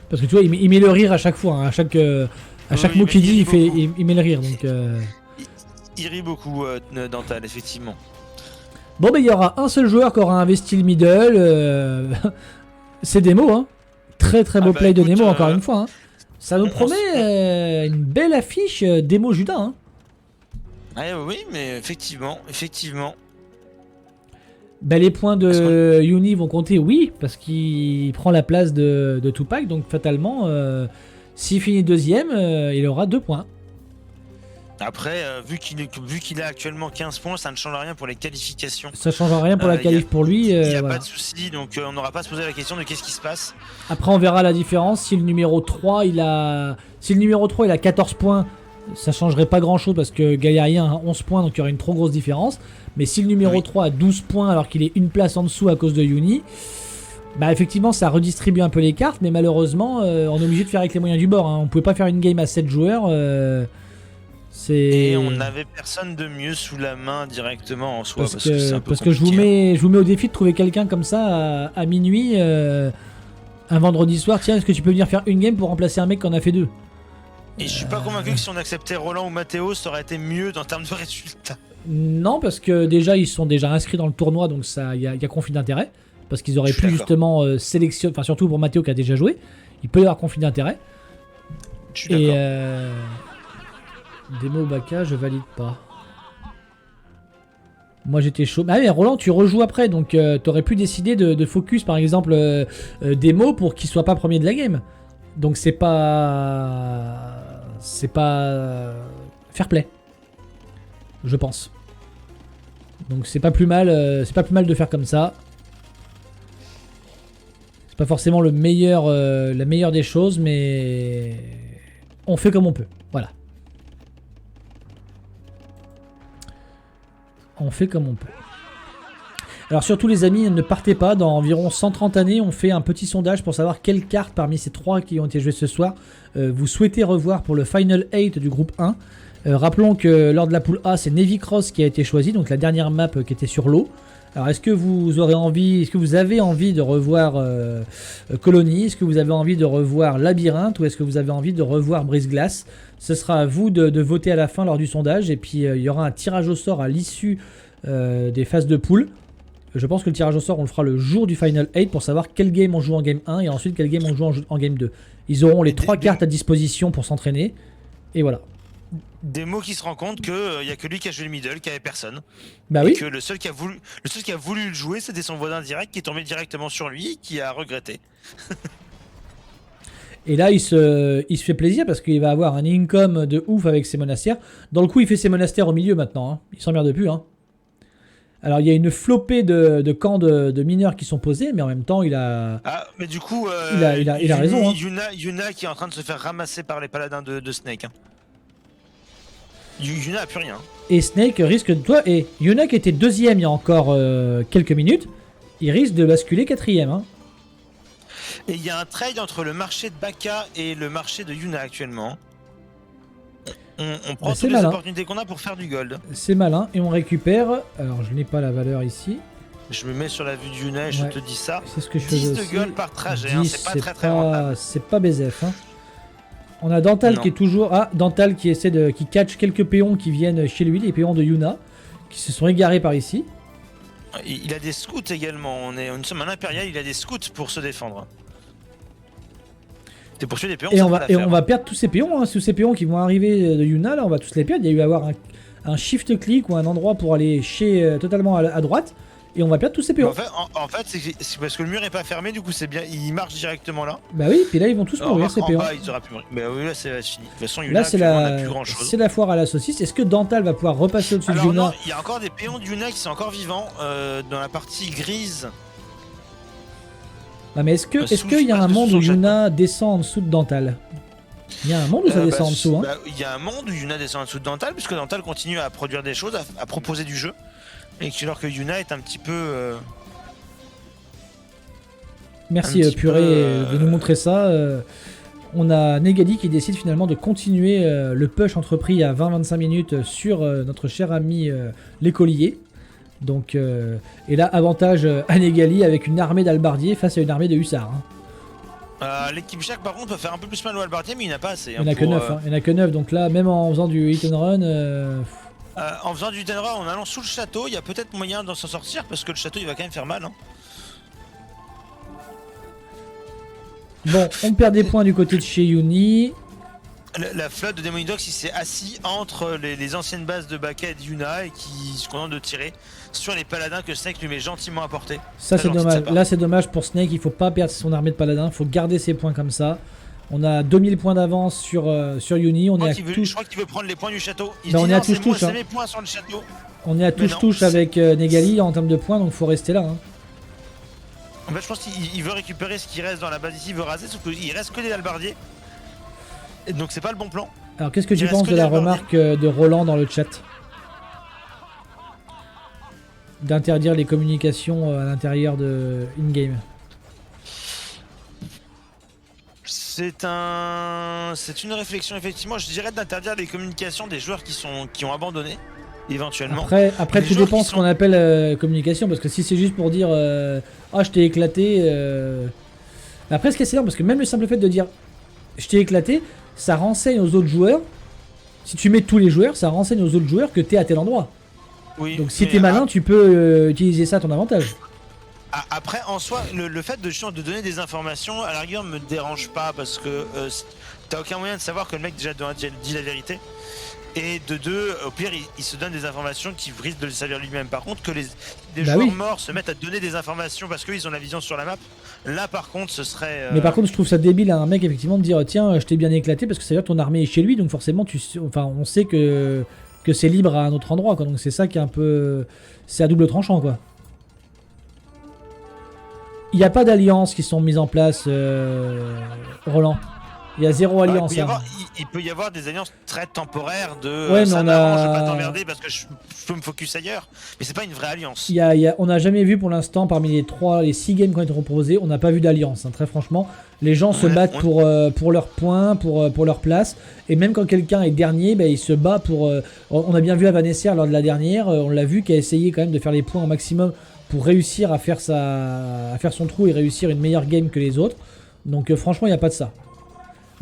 Parce que tu vois, il met le rire à chaque fois, hein, à chaque mot qu'il dit, il met le rire. Donc,
il rit beaucoup, Dental, effectivement.
Bon, il y aura un seul joueur qui aura investi le middle. C'est Demo, hein. Très beau play de Demo, encore une fois. Hein. Ça nous promet une belle affiche Demo Judas. Hein.
Oui, mais effectivement.
Bah, les points de Uni vont compter, oui, parce qu'il prend la place de Tupac. Donc fatalement, s'il finit deuxième, il aura 2 points.
Après, vu qu'il a actuellement 15 points, ça ne change rien pour les qualifications.
Ça ne change rien pour la qualif pour lui.
Il n'y a
voilà.
pas de souci, donc on n'aura pas à se poser la question de qu'est-ce qui se passe.
Après, on verra la différence. Si le numéro 3, il a 14 points, ça changerait pas grand-chose parce que Galérien a 11 points, donc il y aurait une trop grosse différence. Mais si le numéro 3 a 12 points alors qu'il est une place en dessous à cause de Uni, bah effectivement, ça redistribue un peu les cartes, mais malheureusement, on est obligé de faire avec les moyens du bord. Hein. On pouvait pas faire une game à 7 joueurs.
Et on n'avait personne de mieux sous la main directement en soi.
Parce que je vous mets au défi de trouver quelqu'un comme ça à minuit, un vendredi soir. Tiens, est-ce que tu peux venir faire une game pour remplacer un mec qui en a fait 2?
Et je suis pas convaincu que si on acceptait Roland ou Mathéo, ça aurait été mieux en termes de résultats.
Non, parce que déjà ils sont déjà inscrits dans le tournoi, donc il y a conflit d'intérêt. Parce qu'ils auraient pu justement sélectionner, enfin surtout pour Mathéo qui a déjà joué, il peut y avoir conflit d'intérêt.
Je suis d'accord.
Démo Baka, je valide pas. Moi j'étais chaud. Ah mais Roland, tu rejoues après, donc t'aurais pu décider de focus par exemple Démo pour qu'il soit pas premier de la game. Donc c'est pas fair play, je pense. Donc c'est pas plus mal de faire comme ça. C'est pas forcément la meilleure des choses, mais on fait comme on peut. Voilà. On fait comme on peut. Alors surtout les amis, ne partez pas. Dans environ 130 années, on fait un petit sondage pour savoir quelle carte parmi ces 3 qui ont été jouées ce soir vous souhaitez revoir pour le Final 8 du groupe 1. Rappelons que lors de la poule A, c'est Navy Cross qui a été choisi, donc la dernière map qui était sur l'eau. Alors est-ce que vous avez envie de revoir Colonie? Est-ce que vous avez envie de revoir Labyrinthe? Ou est-ce que vous avez envie de revoir Brise-Glace? Ce sera à vous de voter à la fin lors du sondage. Et puis il y aura un tirage au sort à l'issue des phases de poule. Je pense que le tirage au sort on le fera le jour du Final 8 pour savoir quel game on joue en game 1 et ensuite quel game on joue en game 2. Ils auront les 3 cartes à disposition pour s'entraîner. Et voilà.
Des mots qui se rendent compte qu'il n'y a que lui qui a joué le middle, qu'il n'y avait personne.
Bah
et
oui.
que le seul qui a voulu le jouer, c'était son voisin direct qui est tombé directement sur lui et qui a regretté.
Et là, il se fait plaisir parce qu'il va avoir un income de ouf avec ses monastères. Dans le coup, il fait ses monastères au milieu maintenant. Hein. Il s'emmerde plus. Hein. Alors, il y a une flopée de camps de mineurs qui sont posés, mais en même temps, il a...
Ah, mais du coup...
il a raison. Hein.
Yuna qui est en train de se faire ramasser par les paladins de Snake. Hein. Yuna a plus rien.
Et Snake risque de... Toi, et Yuna qui était 2ème il y a encore quelques minutes, il risque de basculer 4ème. Hein.
Et il y a un trade entre le marché de Baka et le marché de Yuna actuellement. On prend toutes les opportunités qu'on a pour faire du gold.
C'est malin. Et on récupère... Alors, je n'ai pas la valeur ici.
Je me mets sur la vue de Yuna et je
Ouais.
te dis ça.
C'est ce que je
10
faisais
de
aussi.
gueule par trajet, hein,
10,
c'est pas très rentable.
c'est pas BZF. Hein. On a Dental
Non.
qui est toujours. Ah, Dental qui essaie de. Qui catch quelques péons qui viennent chez lui, les péons de Yuna, qui se sont égarés par ici.
Il a des scouts également. Nous sommes un impérial, il a des scouts pour se défendre. T'es poursuivi des péons,
Et
ça
on
va
va,
la
et
faire.
on va perdre tous ces péons, hein. Tous ces péons qui vont arriver de Yuna, là, on va tous les perdre. Il y a eu à avoir un shift click ou un endroit pour aller chez totalement à droite. Et on va perdre tous ces
Mais
péons.
en fait c'est parce que le mur est pas fermé, du coup c'est bien, il marche directement là.
Bah oui, puis là ils vont tous mourir ces
En
péons.
bas, ils auraient pu mourir. Mais oui, là c'est fini. De toute façon, Yuna,
Là c'est
actuellement, n'a plus grand chose.
c'est la foire à la saucisse. Est-ce que Dental va pouvoir repasser au-dessus de
Alors
Yuna?
non, il y a encore des péons de Yuna qui sont encore vivants dans la partie grise.
Ah, mais est-ce
Sous-
qu'il y a
parce
un
que
monde
sous
où
son
Yuna descend en dessous de Dental? Il y a un monde où ça descend en dessous, hein?
Il y a un monde où Yuna descend en dessous de Dental, puisque Dental continue à produire des choses, à proposer du jeu. Et alors que Yuna est un petit peu...
Merci
un petit
Purée
peu,
de nous montrer ça. On a Negali qui décide finalement de continuer le push entrepris à 20-25 minutes sur notre cher ami l'écolier. Donc, et là, avantage à Negali avec une armée d'albardiers face à une armée de hussards. Hein.
L'équipe Jack par contre peut faire un peu plus mal au halbardier, mais il n'y en a pas assez.
Il n'y en a que 9. Hein. Il n'y en a que 9. Donc là, même en faisant du hit and run...
En faisant du tenra, en allant sous le château, il y a peut-être moyen d'en s'en sortir, parce que le château il va quand même faire mal. Hein.
Bon, on perd des points du côté de chez Yuni.
La flotte de Demonidox il s'est assis entre les anciennes bases de Baka et de Yuna et qui se contentent de tirer sur les paladins que Snake lui met gentiment à portée.
Ça
Très
c'est
gentil de
dommage.
sa part.
Là c'est dommage pour Snake, il faut pas perdre son armée de paladins, il faut garder ses points comme ça. On a 2000 points d'avance sur Yuni, on est à
Je crois qu'il veut prendre les points du château. Il
Bah,
dit
on est à
non, c'est
touche-touche,
moi,
hein.
c'est mes points sur le château.
On est à
Mais non,
touche-touche
c'est-
avec Negali en termes de points, donc faut rester là. Hein.
En fait, je pense qu'il veut récupérer ce qui reste dans la base ici, il veut raser, sauf qu'il reste que des halbardiers. Et donc c'est pas le bon plan.
Alors qu'est-ce que
Il
tu
reste
penses
que
de
des
la
halbardiers.
remarque de Roland dans le chat? D'interdire les communications à l'intérieur de in-game.
C'est une réflexion effectivement. Je dirais d'interdire les communications des joueurs qui ont abandonné éventuellement.
Après
Les
tout
joueurs
dépend
qui
ce qu'on appelle communication, parce que si c'est juste pour dire ah je t'ai éclaté. Après ce qui est énorme, parce que même le simple fait de dire je t'ai éclaté, ça renseigne aux autres joueurs. Si tu mets tous les joueurs, ça renseigne aux autres joueurs que t'es à tel endroit.
Oui,
Donc si
mais
t'es malin, tu peux utiliser ça à ton avantage.
Après, en soi, le fait de donner des informations, à la rigueur, me dérange pas parce que t'as aucun moyen de savoir que le mec déjà dit la vérité. Et de deux, au pire, il se donne des informations qui risquent de le servir lui-même. Par contre, que des
Bah
joueurs
oui.
morts se mettent à donner des informations parce qu'ils ont la vision sur la map, là par contre, ce serait.
Mais par contre, je trouve ça débile à un mec effectivement de dire tiens, je t'ai bien éclaté parce que ça veut dire que ton armée est chez lui, donc forcément, on sait que c'est libre à un autre endroit, quoi. Donc c'est ça qui est un peu, c'est à double tranchant, quoi. Il n'y a pas d'alliances qui sont mises en place, Roland. Il y a zéro alliance. Hein.
Il peut y avoir des alliances très temporaires de
Ouais, mais
ça
on
m'arrange, je
a-
vais pas t'emmerder parce que je peux me focus ailleurs. Mais c'est pas une vraie alliance.
On n'a jamais vu pour l'instant parmi les 6 games qui ont été proposés, on n'a pas vu d'alliance, hein, très franchement. Les gens se battent pour leurs points, pour leur place. Et même quand quelqu'un est dernier, bah, il se bat pour... on a bien vu Avanesser lors de la dernière, on l'a vu qui a essayé quand même de faire les points au maximum pour réussir à faire son trou et réussir une meilleure game que les autres. Donc franchement, il n'y a pas de ça.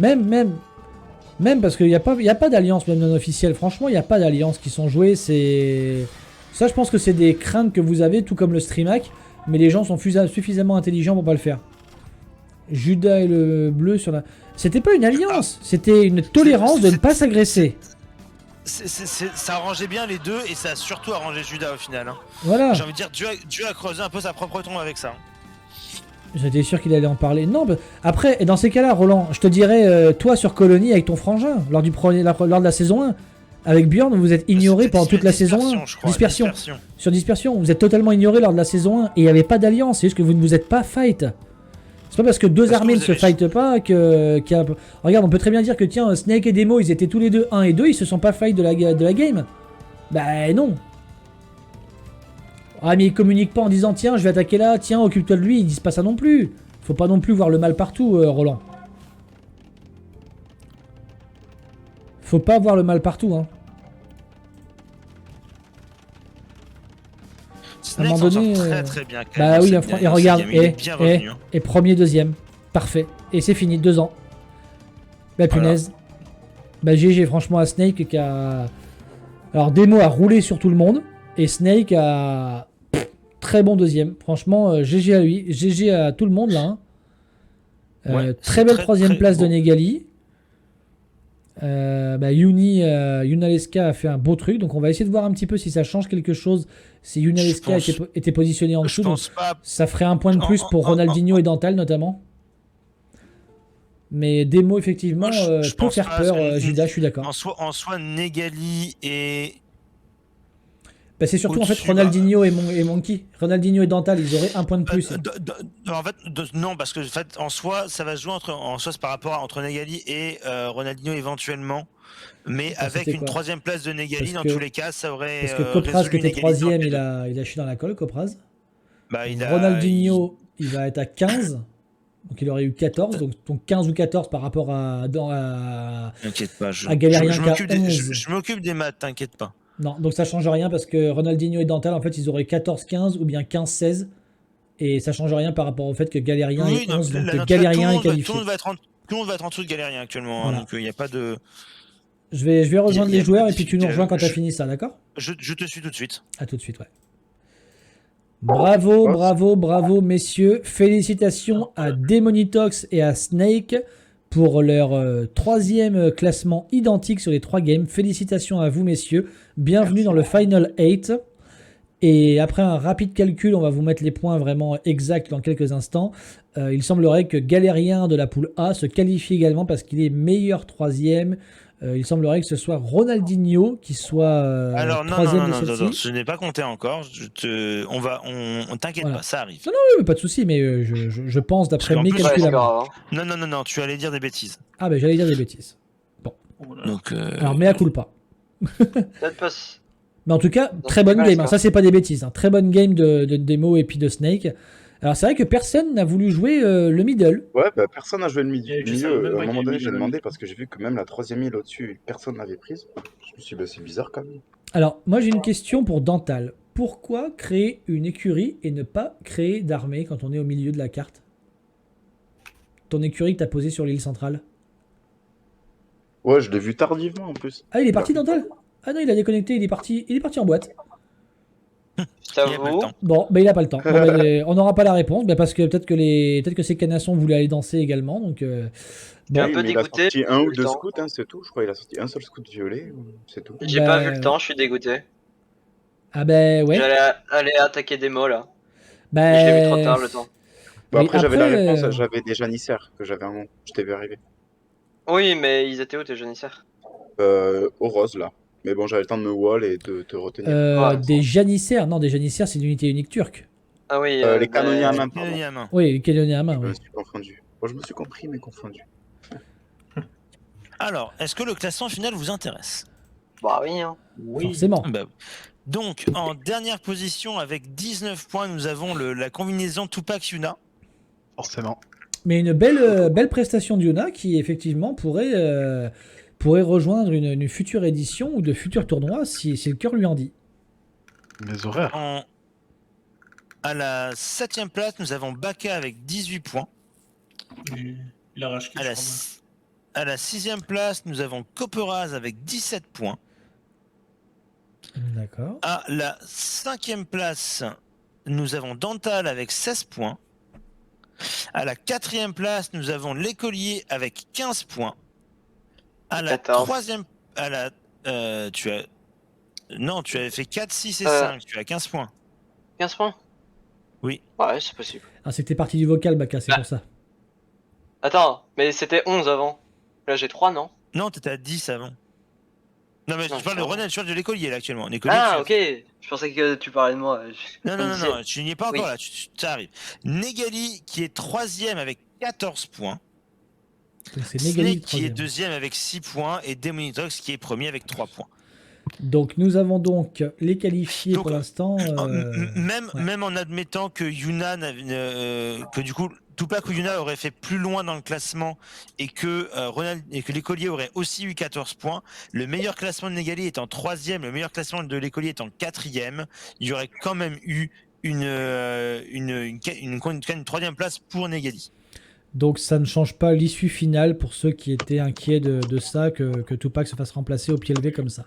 Même parce qu'il n'y a pas d'alliance même non officielle. Franchement, il n'y a pas d'alliance qui sont jouées. Ça, je pense que c'est des craintes que vous avez, tout comme le streamac. Mais les gens sont suffisamment intelligents pour pas le faire. Judas et le bleu sur la... C'était pas une alliance, c'était une tolérance de ne pas s'agresser.
Ça arrangeait bien les deux et ça a surtout arrangé Judas au final. Hein.
Voilà.
J'ai envie de dire, Dieu a creusé un peu sa propre tombe avec ça.
J'étais sûr qu'il allait en parler. Non, après, et dans ces cas-là, Roland, je te dirais, toi sur Colony avec ton frangin, lors de la saison 1, avec Bjorn, vous êtes ignoré pendant toute la saison 1.
Je crois,
Dispersion. Sur Dispersion, vous êtes totalement ignoré lors de la saison 1 et il n'y avait pas d'alliance, c'est juste que vous ne vous êtes pas fight. C'est pas parce que deux armées ne se fightent pas que. Regarde, on peut très bien dire que tiens, Snake et Demo, ils étaient tous les deux 1 et 2, ils se sont pas fight de la game. Bah non. Ah mais ils communiquent pas en disant tiens, je vais attaquer là, tiens, occupe-toi de lui, ils disent pas ça non plus. Faut pas non plus voir le mal partout, Roland. Faut pas voir le mal partout, hein.
Snake
moment
s'en sort
donné,
très bien. Quand
Bah
même,
oui,
dans
et
dans
regarde,
game. Il est bien revenu. Hein.
et premier, deuxième. Parfait. Et c'est fini, 2 ans. Bah punaise. Bah GG franchement à Snake qui a... Alors Demo a roulé sur tout le monde. Et Snake a... Très bon deuxième. Franchement, GG à lui. GG à tout le monde là. Hein.
Ouais,
Très
c'est
belle troisième place de
beau.
Negali. Yunaleska a fait un beau truc. Donc on va essayer de voir un petit peu si ça change quelque chose. Si Yunaleska
Je pense-
était positionné en
Je
dessous. Donc
pense pas.
ça ferait un point de plus pour Ronaldinho et Dantal notamment. Mais Demo effectivement
Moi, je
peut
pense
faire
pas,
peur,
parce que
Judas, je suis d'accord.
en soi, Negali et
Bah, c'est surtout en fait
au-dessus.
Ronaldinho et Monkey. Ronaldinho et Dantal, ils auraient un point de plus.
En fait, non, parce que en fait, en soi, ça va se jouer en soi, c'est par rapport entre Negali et Ronaldinho éventuellement. Mais
Attends,
avec
c'était
une
quoi?
troisième place de Negali,
Parce
dans tous
que,
les cas, ça aurait
parce que Kopraz qui
résolu
était
une égalité entre
troisième,
les deux.
il a chié dans la colle, Kopraz.
Bah,
Ronaldinho, il va être à 15. Donc il aurait eu 14. Donc 15 ou 14 par rapport
T'inquiète pas,
à Galérien qui a 11.
je m'occupe des maths, t'inquiète pas.
Non, donc ça change rien parce que Ronaldinho et Dantal, en fait, ils auraient 14-15 ou bien 15-16. Et ça change rien par rapport au fait que Galérien
Oui,
est
non,
11. Donc
là,
Galérien est
tout le
qualifié.
monde va être en dessous de Galérien actuellement, hein,
Voilà.
donc il n'y a pas de.
Je vais rejoindre
y a
les joueurs
pas
et
de
puis tu nous
difficulté.
rejoins quand t'as fini ça, d'accord?
Je te suis tout de suite.
À tout de suite, ouais. Bravo, bravo, bravo, messieurs. Félicitations à Demonitox et à Snake pour leur troisième classement identique sur les 3 games. Félicitations à vous, messieurs. Bienvenue dans le Final 8. Et après un rapide calcul, on va vous mettre les points vraiment exacts dans quelques instants. Il semblerait que Galérien de la poule A se qualifie également parce qu'il est meilleur troisième. Il semblerait que ce soit Ronaldinho qui soit
Alors non,
troisième de
non,
celle-ci.
je n'ai pas compté encore. On t'inquiète
Voilà.
pas, ça arrive.
Oui, mais pas de souci, mais je pense d'après
Parce qu'en
mes
plus,
calculs
Ouais,
à
c'est
moi.
grave. Hein.
Non, tu allais dire des bêtises.
Ah ben j'allais dire des bêtises.
Donc,
Alors mea culpa.
Peut-être pas.
Mais en tout cas,
Donc,
très bonne
c'est
game.
pas
Hein.
ça.
Ça c'est pas des bêtises. Hein. Très bonne game de Demo et puis de Snake. Alors c'est vrai que personne n'a voulu jouer le middle.
Ouais, bah personne n'a joué le milieu.
Je savais même
À
pas
un
qu'il y
moment
avait
donné,
milieu
j'ai
dans le
demandé
milieu.
parce que j'ai vu que même la troisième île au-dessus, personne n'avait prise. Je me suis dit, bah, c'est bizarre quand même.
Alors moi j'ai une question pour Dantal. Pourquoi créer une écurie et ne pas créer d'armée quand on est au milieu de la carte? Ton écurie que t'as posée sur l'île centrale.
Ouais, je l'ai vu tardivement en plus.
Ah il est parti Dantal? Ah non il a déconnecté, il est parti en boîte.
il n'y a pas le
J'avoue.
temps.
Bon, bah il a pas le temps. Bon, bah, on n'aura pas la réponse, bah, parce que peut-être que ces canassons voulaient aller danser également. Donc,
T'es un
Oui,
peu
mais il a
dégoûté,
sorti un
j'ai
ou
vu le
deux
temps.
scouts, hein, c'est tout. Je crois qu'il a sorti un seul scout violet, c'est tout.
J'ai pas vu le temps, je suis dégoûté.
Ah ben ouais.
J'allais aller attaquer des mots là.
Bah,
Mais je l'ai vu trop tard le temps.
Bon,
oui,
après, j'avais la
après,
réponse, j'avais des janissaires que j'avais en haut. Je t'ai vu arriver.
Oui, mais ils étaient où tes janissaires?
Au rose là. Mais bon, j'avais le temps de me wall et de te retenir.
Ouais.
des janissaires. Non, des janissaires, c'est l'unité unique turque.
Ah oui,
Les canonniers à
ben,
main,
Il y
pardon.
a main.
Oui, les canonniers à main,
Je
oui.
me suis confondu. Bon, je me suis compris, mais confondu.
Alors, est-ce que le classement final vous intéresse?
Bah oui, hein.
Oui.
Forcément.
Bah, donc, en dernière position avec 19 points, nous avons la combinaison Tupac Yuna.
Forcément.
Mais une belle prestation d'Yuna qui, effectivement, pourrait rejoindre une future édition ou de futurs tournois si le cœur lui en dit.
Mes horaires.
À la 7ème place, nous avons Baka avec 18 points.
Il a racheté.
À la 6ème place, nous avons Copperaz avec 17 points.
D'accord.
À la 5ème place, nous avons Dantal avec 16 points. À la 4ème place, nous avons l'écolier avec 15 points. À la
14.
3ème... tu avais fait 4, 6 et 5. Tu as 15 points.
15 points?
Oui.
Ouais, c'est possible.
Ah, c'est que t'es parti du vocal, Baka, c'est
Ah.
pour ça.
Attends, mais c'était 11 avant. Là j'ai 3, non?
Non, t'étais à 10 avant. Non, mais
Non,
je parle de
ça va.
Ronald, je parle de l'écolier là actuellement. L'écolier,
Ah,
tu-
ok. Je pensais que tu parlais de moi.
Non,
Comme
non,
disait-
non, tu n'y es pas encore
Oui.
là, ça arrive. Negali qui est 3ème avec 14 points.
Donc c'est Negali
Snake qui est
troisième.
2ème avec 6 points. Et Demonitox qui est premier avec 3 points.
Donc nous avons donc les qualifiés
Donc,
pour l'instant.
Même,
ouais.
même en admettant que Yuna, que du coup, Tupac ou Yuna auraient fait plus loin dans le classement et que l'écolier aurait aussi eu 14 points, le meilleur classement de Negali est en 3e, le meilleur classement de l'écolier est en 4e, il y aurait quand même eu une 3e place pour Negali.
Donc ça ne change pas l'issue finale pour ceux qui étaient inquiets de ça, que Tupac se fasse remplacer au pied levé comme ça.